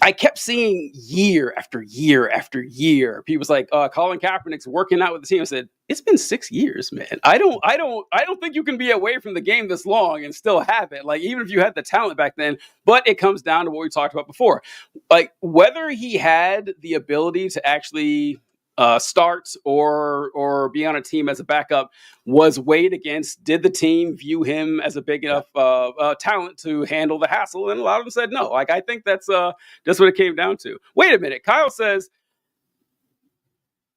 I kept seeing year after year after year, people's like, Colin Kaepernick's working out with the team. I said, it's been 6 years, man. I don't think you can be away from the game this long and still have it. Like, even if you had the talent back then, but it comes down to what we talked about before. Like, whether he had the ability to actually start or be on a team as a backup was weighed against, did the team view him as a big enough talent to handle the hassle? And a lot of them said no. Like, I think that's what it came down to. Wait a minute. Kyle says,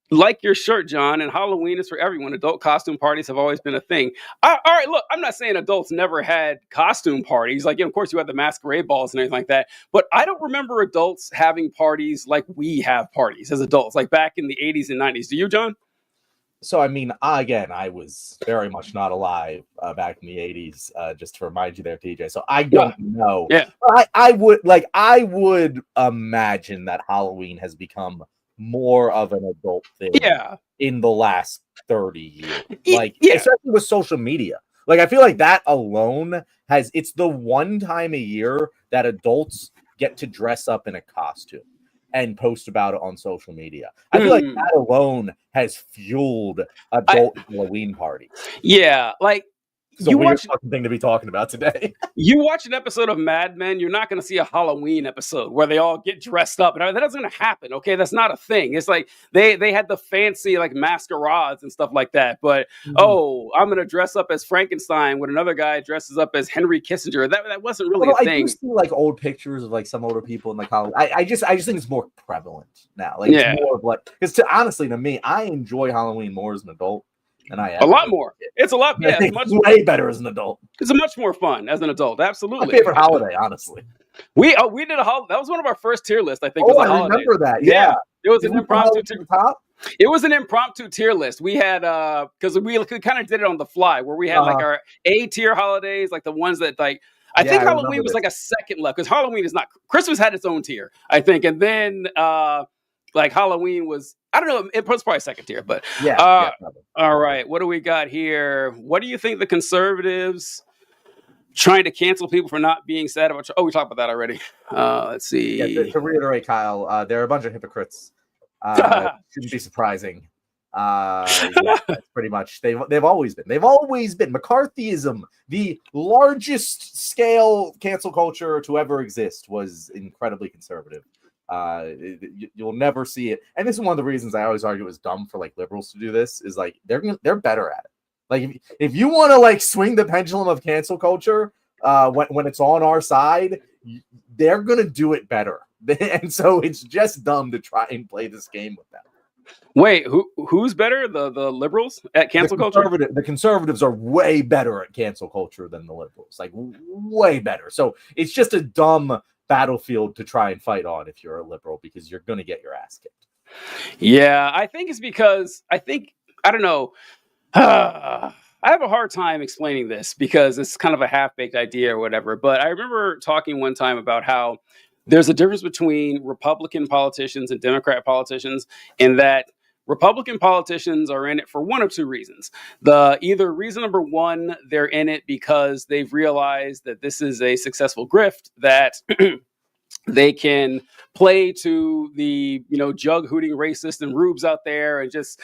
like your shirt, John, and Halloween is for everyone. Adult costume parties have always been a thing. All right, look, I'm not saying adults never had costume parties. Like, of course, you had the masquerade balls and everything like that. But I don't remember adults having parties like we have parties as adults, like back in the 80s and 90s. Do you, John? So, I mean, again, I was very much not alive back in the 80s, just to remind you there, TJ. So I don't know. Yeah. I would imagine that Halloween has become more of an adult thing in the last 30 years. Like, especially with social media. Like, I feel like that alone it's the one time a year that adults get to dress up in a costume and post about it on social media. I feel like that alone has fueled adult Halloween parties. Yeah, like, it's a weird fucking thing to be talking about today. You watch an episode of Mad Men, you're not going to see a Halloween episode where they all get dressed up. And that doesn't going to happen, okay? That's not a thing. It's like they had the fancy, like, masquerades and stuff like that. But, I'm going to dress up as Frankenstein when another guy dresses up as Henry Kissinger. That wasn't really a thing. I do see, like, old pictures of, like, some older people in, like, Halloween. I just think it's more prevalent now. Like, it's more of, like, because honestly, to me, I enjoy Halloween more as an adult. And a lot more. It's a lot. Yeah, it's much way better as an adult. It's much more fun as an adult. Absolutely. My favorite holiday, honestly. We did a holiday. That was one of our first tier lists. I think. I remember that. Yeah. It was an impromptu tier. It was an impromptu tier list. We had because we kind of did it on the fly, where we had like our A tier holidays, like the ones that like. I think Halloween was like a second left, because Halloween is not. Christmas had its own tier, I think, and then like Halloween was, I don't know, it was probably second tier, but all right, what do we got here? What do you think the conservatives trying to cancel people for not being sad about? We talked about that already. Let's see. Yeah, to reiterate, Kyle, they're a bunch of hypocrites. Shouldn't be surprising. That's pretty much they've always been. McCarthyism, the largest scale cancel culture to ever exist, was incredibly conservative. You'll never see it, and this is one of the reasons I always argue it was dumb for like liberals to do this. Is like they're better at it. Like if you want to like swing the pendulum of cancel culture when it's on our side, they're gonna do it better. And so it's just dumb to try and play this game with them. Wait, who's better? The liberals at cancel culture? The conservatives are way better at cancel culture than the liberals, like way better. So it's just a dumb battlefield to try and fight on if you're a liberal, because you're going to get your ass kicked. Yeah, I think it's because I don't know. I have a hard time explaining this because it's kind of a half-baked idea or whatever. But I remember talking one time about how there's a difference between Republican politicians and Democrat politicians, in that Republican politicians are in it for one of two reasons. Either reason number one, they're in it because they've realized that this is a successful grift that they can play to the, jug hooting racist and rubes out there and just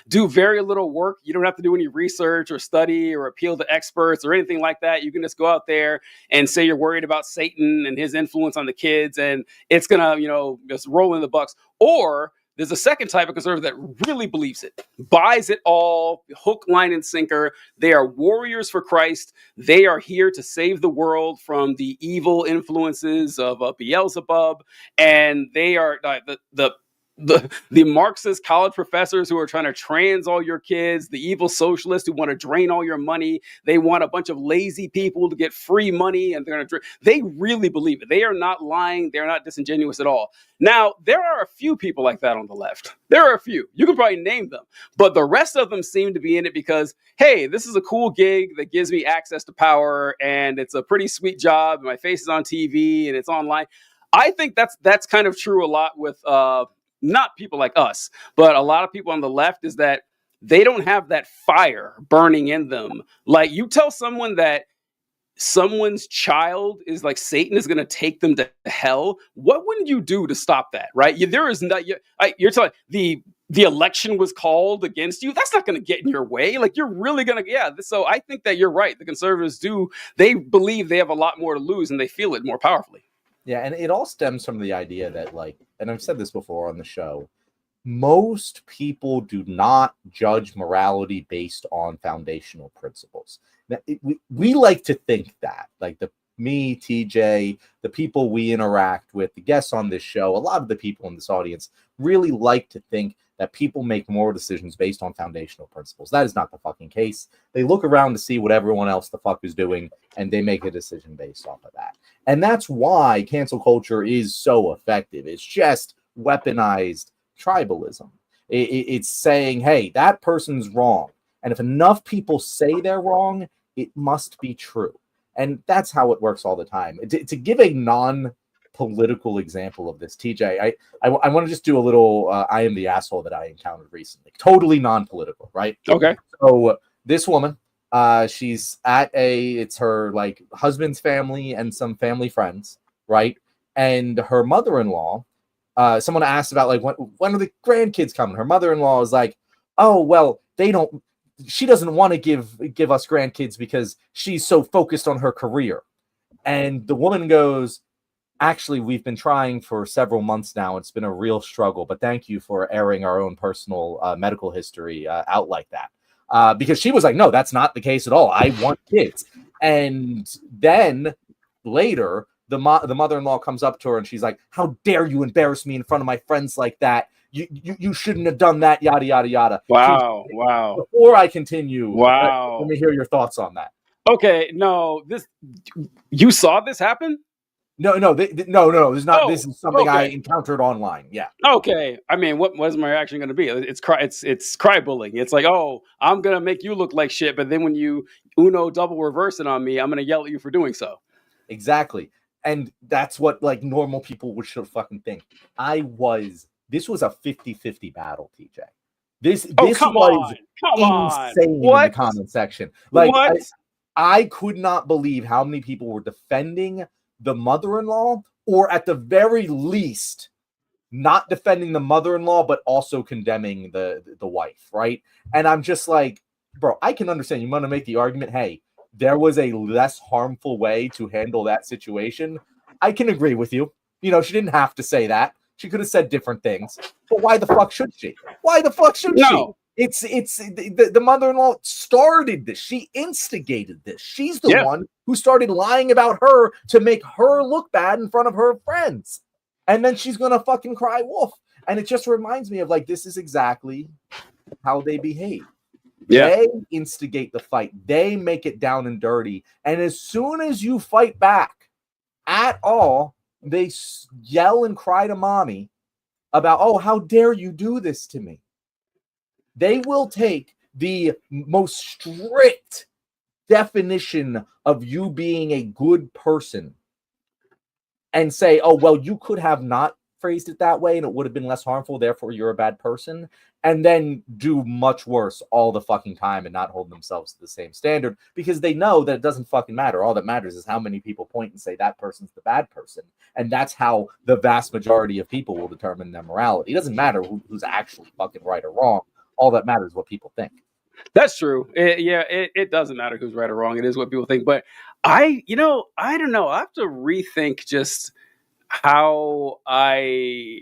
do very little work. You don't have to do any research or study or appeal to experts or anything like that. You can just go out there and say you're worried about Satan and his influence on the kids, and it's going to, just roll in the bucks. Or there's a second type of conservative that really believes it, buys it all, hook, line, and sinker. They are warriors for Christ. They are here to save the world from the evil influences of Beelzebub, and they are the Marxist college professors who are trying to trans all your kids, the evil socialists who want to drain all your money. They want a bunch of lazy people to get free money, and they really believe it. They are not lying. They're not disingenuous at all. Now, there are a few people like that on the left. There are a few. You can probably name them. But the rest of them seem to be in it because, hey, this is a cool gig that gives me access to power, and it's a pretty sweet job, and my face is on TV, and it's online. I think that's kind of true a lot with not people like us, but a lot of people on the left, is that they don't have that fire burning in them. Like, you tell someone that someone's child is like Satan is going to take them to hell, what wouldn't you do to stop that, right? There is not. You're telling the election was called against you. That's not going to get in your way. Like, you're really going to, So I think that you're right. The conservatives they believe they have a lot more to lose, and they feel it more powerfully. Yeah, and it all stems from the idea that, like, and I've said this before on the show, most people do not judge morality based on foundational principles. Now, we like to think that, like me, TJ, the people we interact with, the guests on this show, a lot of the people in this audience really like to think that people make moral decisions based on foundational principles. That is not the fucking case. They look around to see what everyone else the fuck is doing, and they make a decision based off of that. And that's why cancel culture is so effective. It's just weaponized tribalism. It's saying, hey, that person's wrong. And if enough people say they're wrong, it must be true. And that's how it works all the time. To give a non-political example of this, TJ, I want to just do a little I am the asshole that I encountered recently. Totally non-political, right? Okay. So this woman, she's at it's her like husband's family and some family friends, right? And her mother-in-law, someone asked about like when are the grandkids coming? Her mother-in-law is like, oh well, she doesn't want to give us grandkids because she's so focused on her career. And the woman goes, actually, we've been trying for several months now. It's been a real struggle, but thank you for airing our own personal medical history out like that. Because she was like, no, that's not the case at all. I want kids. And then later, the mother-in-law comes up to her and she's like, how dare you embarrass me in front of my friends like that? You shouldn't have done that, yada, yada, yada. Wow. Before I continue, Wow. let me hear your thoughts on that. Okay, no, you saw this happen? No, this is not. This is something I encountered online. Yeah. Okay. I mean, what was my reaction going to be? It's cry bullying. It's like, oh, I'm going to make you look like shit, but then when you Uno double reverse it on me, I'm going to yell at you for doing so. Exactly. And that's what like normal people should fucking think. This was a 50-50 battle, TJ. This was insane in the comment section. Like, I could not believe how many people were defending the mother-in-law, or at the very least, not defending the mother-in-law, but also condemning the wife, right? And I'm just like, bro, I can understand you want to make the argument, hey, there was a less harmful way to handle that situation. I can agree with you. You know, she didn't have to say that. She could have said different things. But why the fuck should she? Why the fuck should she? It's the mother-in-law started this. She instigated this. She's the one who started lying about her to make her look bad in front of her friends. And then she's going to fucking cry wolf. And it just reminds me of like, this is exactly how they behave. Yeah. They instigate the fight. They make it down and dirty. And as soon as you fight back at all, they yell and cry to mommy about, oh, how dare you do this to me? They will take the most strict definition of you being a good person and say, oh, well, you could have not phrased it that way and it would have been less harmful, therefore you're a bad person, and then do much worse all the fucking time and not hold themselves to the same standard because they know that it doesn't fucking matter. All that matters is how many people point and say that person's the bad person, and that's how the vast majority of people will determine their morality. It doesn't matter who's actually fucking right or wrong. All that matters is what people think. That's true. It doesn't matter who's right or wrong. It is what people think. But I don't know. I have to rethink just how I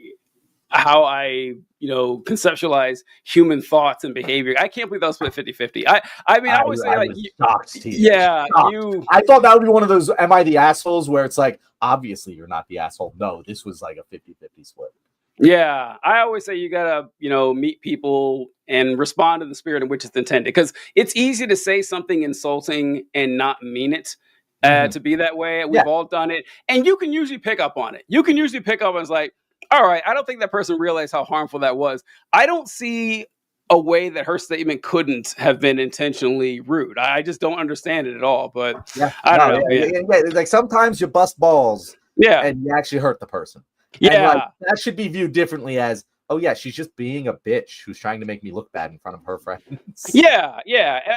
conceptualize human thoughts and behavior. I can't believe that was split 50-50. I mean, I always say like, shocked, yeah, shocked. I thought that would be one of those, am I the assholes, where it's like, obviously you're not the asshole. No, this was like a 50-50 split. Yeah, I always say you gotta, meet people and respond to the spirit in which it's intended. Because it's easy to say something insulting and not mean it to be that way. We've all done it. And you can usually pick up on it. You can usually pick up on it's like, all right, I don't think that person realized how harmful that was. I don't see a way that her statement couldn't have been intentionally rude. I just don't understand it at all. But I don't know. Yeah. Like sometimes you bust balls and you actually hurt the person. Yeah. And like, that should be viewed differently as, oh yeah, she's just being a bitch who's trying to make me look bad in front of her friends. Yeah.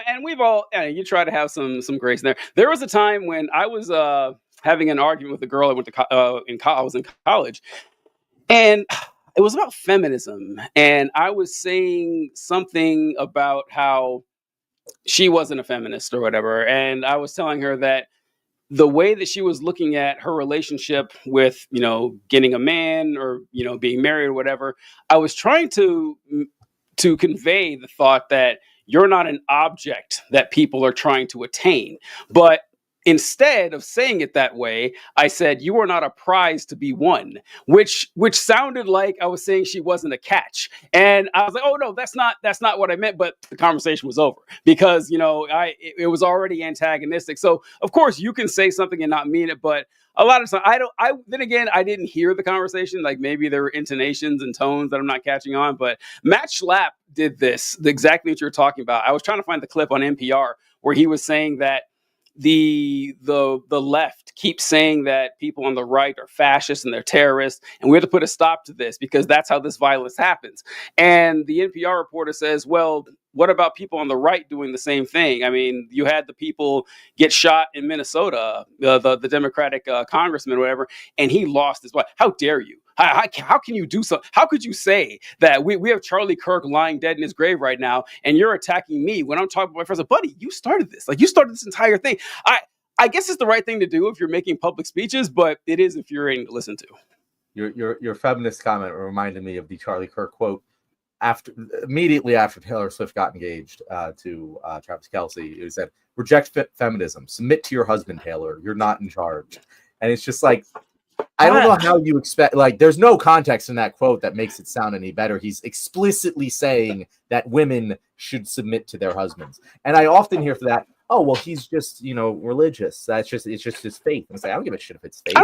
And we've all, you try to have some grace in there. There was a time when I was having an argument with a girl I went to I was in college, and it was about feminism. And I was saying something about how she wasn't a feminist or whatever. And I was telling her that the way that she was looking at her relationship with, getting a man or, being married or whatever, I was trying to convey the thought that you're not an object that people are trying to attain. But instead of saying it that way, I said, you are not a prize to be won, which sounded like I was saying she wasn't a catch. And I was like, oh no, that's not what I meant. But the conversation was over because, it was already antagonistic. So of course you can say something and not mean it, but a lot of times then again, I didn't hear the conversation. Like maybe there were intonations and tones that I'm not catching on, but Matt Schlapp did this, exactly what you're talking about. I was trying to find the clip on NPR where he was saying that the left keeps saying that people on the right are fascists and they're terrorists, and we have to put a stop to this because that's how this violence happens. And the NPR reporter says, well, what about people on the right doing the same thing? I mean, you had the people get shot in Minnesota, the Democratic congressman or whatever, and he lost his wife. How dare you? How can you do so? How could you say that we have Charlie Kirk lying dead in his grave right now, and you're attacking me when I'm talking about my friends? Buddy, you started this. Like, you started this entire thing. I guess it's the right thing to do if you're making public speeches, but it is infuriating to listen to. Your feminist comment reminded me of the Charlie Kirk quote immediately after Taylor Swift got engaged to Travis Kelce. He said, "Reject feminism. Submit to your husband, Taylor. You're not in charge." And it's just like, I don't know how you expect, like, there's no context in that quote that makes it sound any better. He's explicitly saying that women should submit to their husbands. And I often hear for that, oh, well, he's just, religious. It's just his faith. And I say, I don't give a shit if it's faith.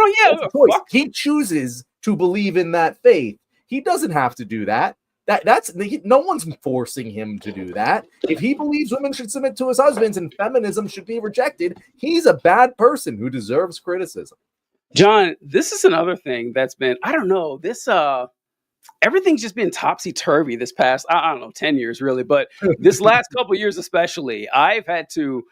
He chooses to believe in that faith. He doesn't have to do that. No one's forcing him to do that. If he believes women should submit to his husbands and feminism should be rejected, he's a bad person who deserves criticism. John, this is another thing that's been, I don't know, this, everything's just been topsy-turvy this past, I don't know, 10 years really, but this last couple of years especially, I've had to,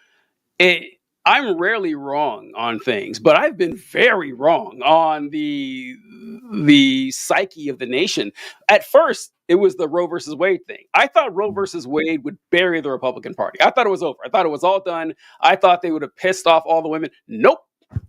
I'm rarely wrong on things, but I've been very wrong on the psyche of the nation. At first, it was the Roe versus Wade thing. I thought Roe versus Wade would bury the Republican Party. I thought it was over. I thought it was all done. I thought they would have pissed off all the women. Nope.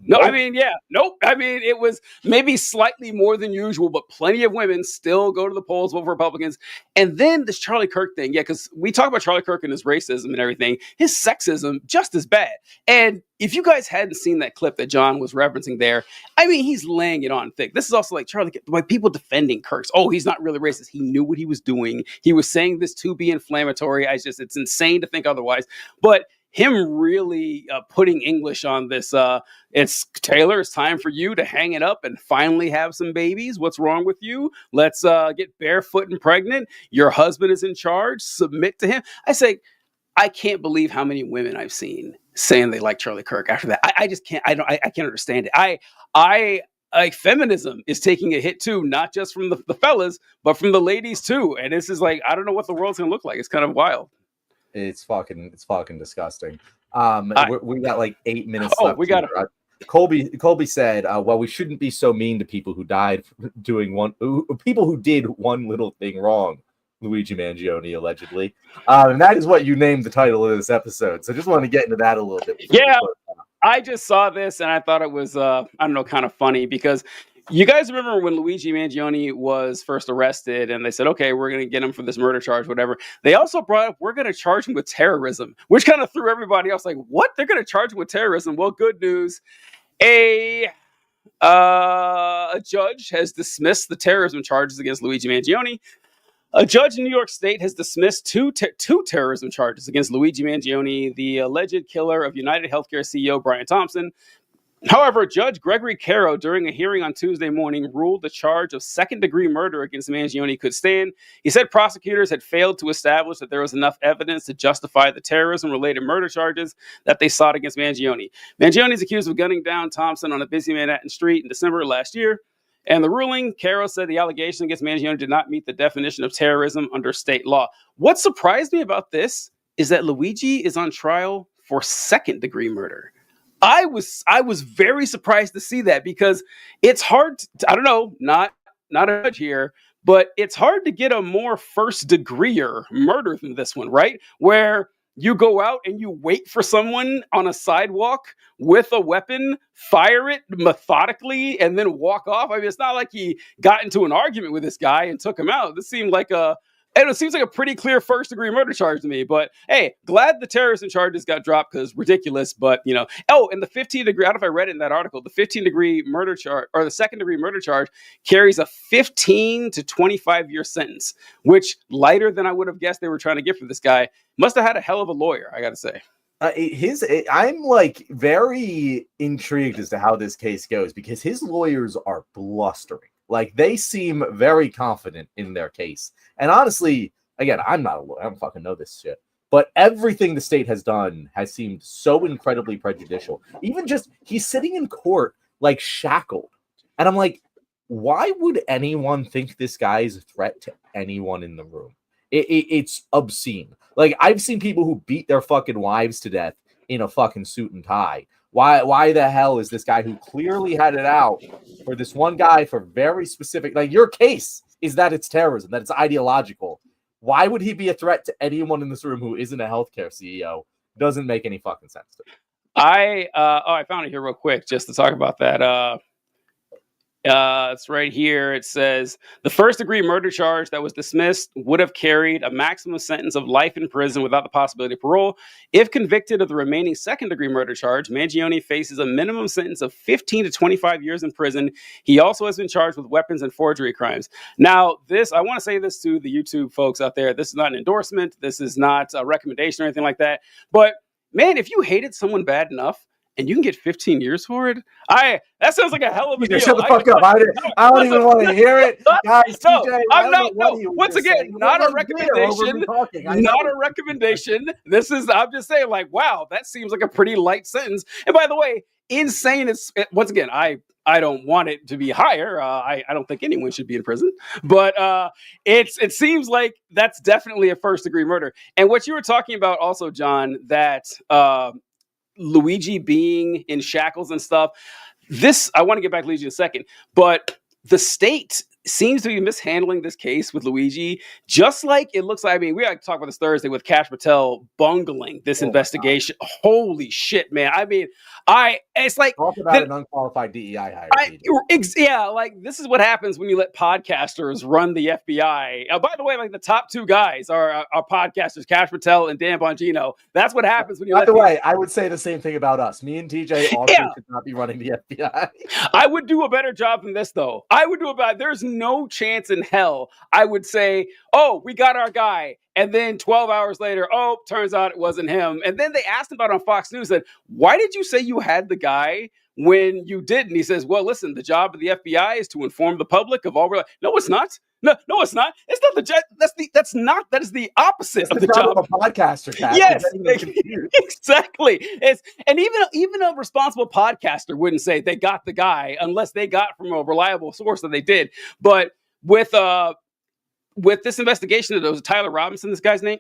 No, I mean, yeah, nope. I mean, it was maybe slightly more than usual, but plenty of women still go to the polls, vote for Republicans. And then this Charlie Kirk thing, yeah, because we talk about Charlie Kirk and his racism and everything, his sexism, just as bad. And if you guys hadn't seen that clip that John was referencing there, I mean, he's laying it on thick. This is also like Charlie, like people defending Kirk's. Oh, he's not really racist. He knew what he was doing. He was saying this to be inflammatory. It's insane to think otherwise. But him really putting English on this, it's Taylor, it's time for you to hang it up and finally have some babies. What's wrong with you? Let's get barefoot and pregnant. Your husband is in charge. Submit to him. I say, I can't believe how many women I've seen saying they like Charlie Kirk after that. I just can't. I can't understand it. I like feminism is taking a hit too, not just from the fellas, but from the ladies too. And this is like, I don't know what the world's gonna look like. It's kind of wild. It's fucking disgusting. We got like 8 minutes left. We got it. Colby said, well, we shouldn't be so mean to people who died people who did one little thing wrong. Luigi Mangione, allegedly. And that is what you named the title of this episode. So just want to get into that a little bit. Yeah, I just saw this and I thought it was, I don't know, kind of funny because you guys remember when Luigi Mangione was first arrested and they said, okay, we're going to get him for this murder charge, whatever. They also brought up, we're going to charge him with terrorism, which kind of threw everybody else like, what? They're going to charge him with terrorism? Well, good news. A judge has dismissed the terrorism charges against Luigi Mangione. A judge in New York State has dismissed two terrorism charges against Luigi Mangione, the alleged killer of United Healthcare CEO Brian Thompson. However, Judge Gregory Caro, during a hearing on Tuesday morning, ruled the charge of second-degree murder against Mangione could stand. He said prosecutors had failed to establish that there was enough evidence to justify the terrorism-related murder charges that they sought against Mangione. Mangione is accused of gunning down Thompson on a busy Manhattan street in December last year. And the ruling, Caro said the allegation against Mangione did not meet the definition of terrorism under state law. What surprised me about this is that Luigi is on trial for second-degree murder. I was very surprised to see that because it's hard I don't know, not a judge here, but it's hard to get a more first degreer murder than this one, right? Where you go out and you wait for someone on a sidewalk with a weapon, fire it methodically, and then walk off. I mean, it's not like he got into an argument with this guy and took him out. This seemed like it seems like a pretty clear first-degree murder charge to me. But hey, glad the terrorism charges got dropped because ridiculous. But and the 15-degree. I don't know if I read it in that article. The 15-degree murder charge or the second-degree murder charge carries a 15 to 25-year sentence, which lighter than I would have guessed they were trying to get for this guy. Must have had a hell of a lawyer, I got to say. I'm like very intrigued as to how this case goes because his lawyers are blustering. Like they seem very confident in their case. And honestly, again, I'm not a lawyer. I don't fucking know this shit. But everything the state has done has seemed so incredibly prejudicial. Even just he's sitting in court like shackled. And I'm like, why would anyone think this guy is a threat to anyone in the room? It's obscene. Like I've seen people who beat their fucking wives to death in a fucking suit and tie. Why the hell is this guy who clearly had it out for this one guy for very specific, like your case is that it's terrorism, that it's ideological. Why would he be a threat to anyone in this room who isn't a healthcare CEO? Doesn't make any fucking sense to me. I found it here real quick just to talk about that. It's right here. It says the first-degree murder charge that was dismissed would have carried a maximum sentence of life in prison without the possibility of parole. If convicted of the remaining second-degree murder charge, Mangione faces a minimum sentence of 15 to 25 years in prison. He also has been charged with weapons and forgery crimes. Now, I want to say this to the YouTube folks out there. This is not an endorsement. This is not a recommendation or anything like that. But man, if you hated someone bad enough, and you can get 15 years for it? That sounds like a hell of a deal. Shut the fuck up. I don't even want to hear it. Guys, TJ, I'm not. No, once again, not a recommendation. Not a recommendation. I'm just saying, like, wow, that seems like a pretty light sentence. And by the way, insane is, once again, I don't want it to be higher. I don't think anyone should be in prison. But it seems like that's definitely a first-degree murder. And what you were talking about also, John, that Luigi being in shackles and stuff. I want to get back to Luigi in a second, but the state seems to be mishandling this case with Luigi, just like it looks like. I mean, we got to talk about this Thursday with Kash Patel bungling this investigation. Holy shit, man. I mean, it's like talk about an unqualified DEI hire. Like this is what happens when you let podcasters run the FBI. By the way, like the top two guys are podcasters, Kash Patel and Dan Bongino. That's what happens when you. By the way, I would say the same thing about us. Me and TJ also should not be running the FBI. I would do a better job than this, though. There's no chance in hell I would say, oh, we got our guy. And then 12 hours later, oh, turns out it wasn't him. And then they asked him about it on Fox News, said, why did you say you had the guy when you didn't? He says, well, listen, the job of the FBI is to inform the public of all. No, it's not. No, it's not. It's not the job. That is the opposite of the job of a podcaster. Kat. Yes, exactly. And even a responsible podcaster wouldn't say they got the guy unless they got from a reliable source that they did. But with this investigation, that was Tyler Robinson, this guy's name.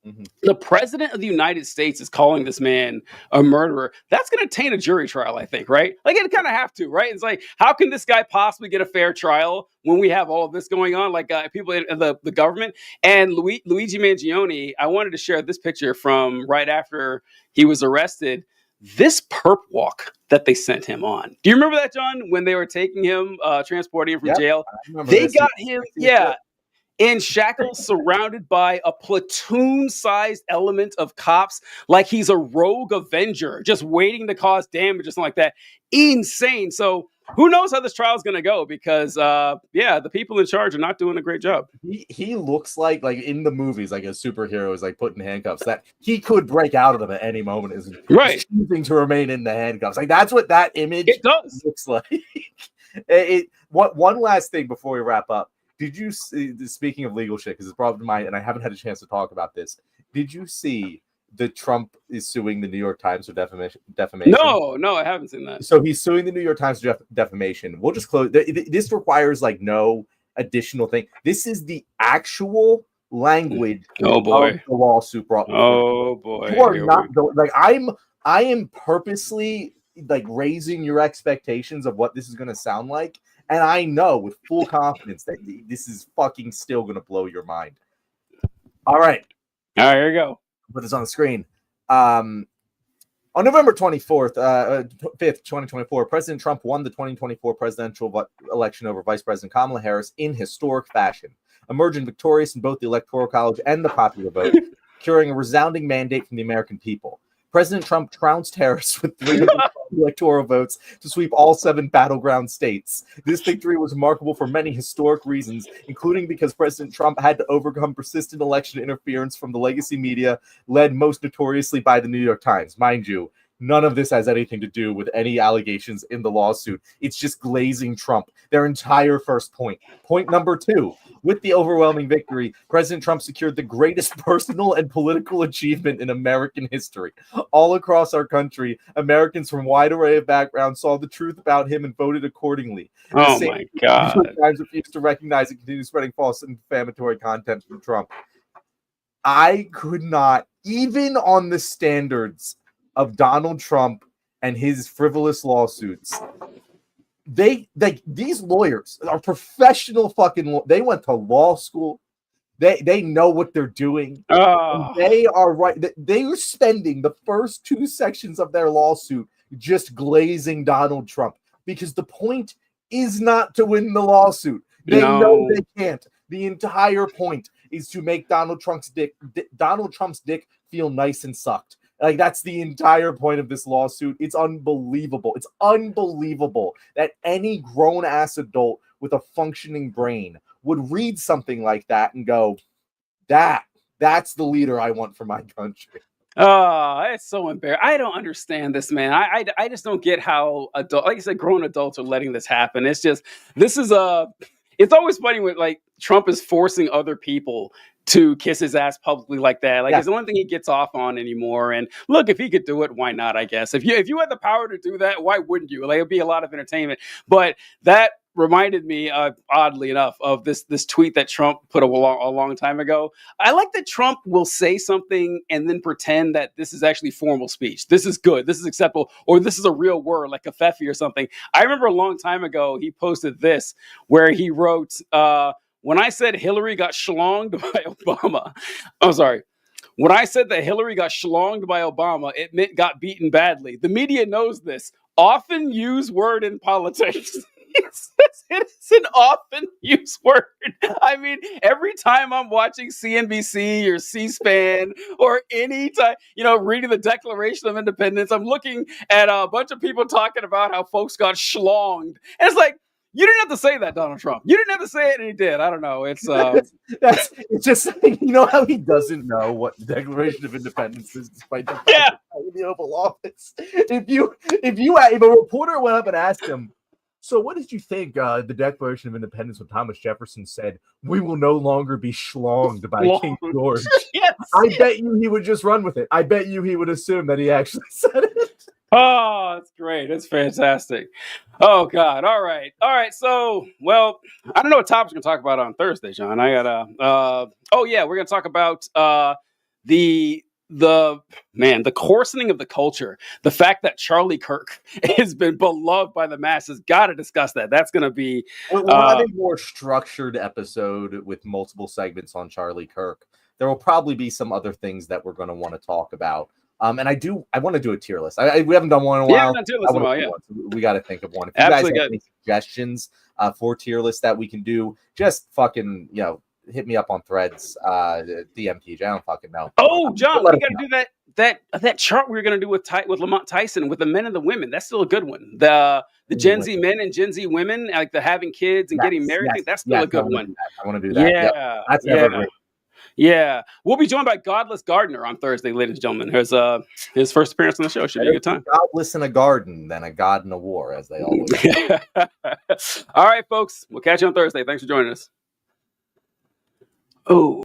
Mm-hmm. The president of the United States is calling this man a murderer. That's going to taint a jury trial, I think, right? Like, it kind of have to, right? It's like, how can this guy possibly get a fair trial when we have all of this going on? Like, people in the government. And Luigi Mangione, I wanted to share this picture from right after he was arrested. This perp walk that they sent him on. Do you remember that, John? When they were taking him, transporting him from jail? They got him, in shackles, surrounded by a platoon-sized element of cops, like he's a rogue Avenger, just waiting to cause damage or something like that. Insane. So who knows how this trial is going to go? Because, the people in charge are not doing a great job. He looks like in the movies, like a superhero is like put in handcuffs. That he could break out of them at any moment. Is right. Choosing to remain in the handcuffs. Like that's what that image looks like. One last thing before we wrap up. Did you see, speaking of legal shit, because it's probably mine, and I haven't had a chance to talk about this. Did you see that Trump is suing the New York Times for defamation? No, I haven't seen that. So he's suing the New York Times for defamation. We'll just close. This requires like no additional thing. This is the actual language of the lawsuit brought. Oh boy, you are not going, like I am purposely like raising your expectations of what this is going to sound like. And I know with full confidence that this is fucking still going to blow your mind. All right. Here we go. put this on the screen. On November 24th, 5th, 2024, President Trump won the 2024 presidential election over Vice President Kamala Harris in historic fashion, emerging victorious in both the Electoral College and the popular vote, securing a resounding mandate from the American people. President Trump trounced Harris with 300 electoral votes to sweep all 7 battleground states. This victory was remarkable for many historic reasons, including because President Trump had to overcome persistent election interference from the legacy media, led most notoriously by the New York Times. Mind you, none of this has anything to do with any allegations in the lawsuit. It's just glazing Trump, their entire first point. Point number 2. With the overwhelming victory, President Trump secured the greatest personal and political achievement in American history. All across our country, Americans from a wide array of backgrounds saw the truth about him and voted accordingly. Oh my God. The Times refused to recognize and continue spreading false and defamatory content from Trump. I could not, even on the standards of Donald Trump and his frivolous lawsuits, these lawyers are professional fucking they went to law school. They know what they're doing. They are right. They are spending the first 2 sections of their lawsuit just glazing Donald Trump, because the point is not to win the lawsuit. They know they can't. The entire point is to make Donald Trump's dick feel nice and sucked. Like, that's the entire point of this lawsuit. It's unbelievable. It's unbelievable that any grown-ass adult with a functioning brain would read something like that and go, that's the leader I want for my country. Oh, it's so embarrassing. I don't understand this, man. I just don't get how like I said, grown adults are letting this happen. It's just, it's always funny when like Trump is forcing other people to kiss his ass publicly like that. Like, it's the only thing he gets off on anymore. And look, if he could do it, why not? I guess if you had the power to do that, why wouldn't you? Like, it'd be a lot of entertainment. But that reminded me, oddly enough, of this tweet that Trump put a long time ago. I like that Trump will say something and then pretend that this is actually formal speech. This is good. This is acceptable. Or this is a real word, like a feffy or something. I remember a long time ago, he posted this where he wrote, when I said Hillary got schlonged by Obama, I'm sorry. When I said that Hillary got schlonged by Obama, it meant got beaten badly. The media knows this. Often used word in politics. It's an often used word. I mean, every time I'm watching CNBC or C-SPAN or any time, reading the Declaration of Independence, I'm looking at a bunch of people talking about how folks got schlonged. And it's like, you didn't have to say that, Donald Trump. You didn't have to say it, and he did. I don't know. It's it's just, how he doesn't know what the Declaration of Independence is, despite the fact that in the Oval Office. If a reporter went up and asked him, so what did you think the Declaration of Independence when Thomas Jefferson said, "We will no longer be schlonged by King George"? Yes. I bet you he would just run with it. I bet you he would assume that he actually said it. Oh, that's great. That's fantastic. Oh, God. All right. So, well, I don't know what topics we're going to talk about on Thursday, John. I got we're going to talk about the coarsening of the culture. The fact that Charlie Kirk has been beloved by the masses. Got to discuss that. That's going to be... We'll have a more structured episode with multiple segments on Charlie Kirk. There will probably be some other things that we're going to want to talk about. And I want to do a tier list. We haven't done one in a while. We got to think of one. If you guys have any suggestions for tier lists that we can do, just fucking, hit me up on Threads, DMTJ. I don't fucking know. Oh, John, we got to do that chart we were going to do with Lamont Tyson with the men and the women. That's still a good one. The Gen Z men and Gen Z women, like the having kids and getting married. That's still a good one. I want to do that. Yeah, that's evergreen. Yeah, we'll be joined by Godless Gardener on Thursday, ladies and gentlemen. His first appearance on the show. Should be a good time. Godless in a garden than a god in a war, as they always say. All right, folks. We'll catch you on Thursday. Thanks for joining us. Oh.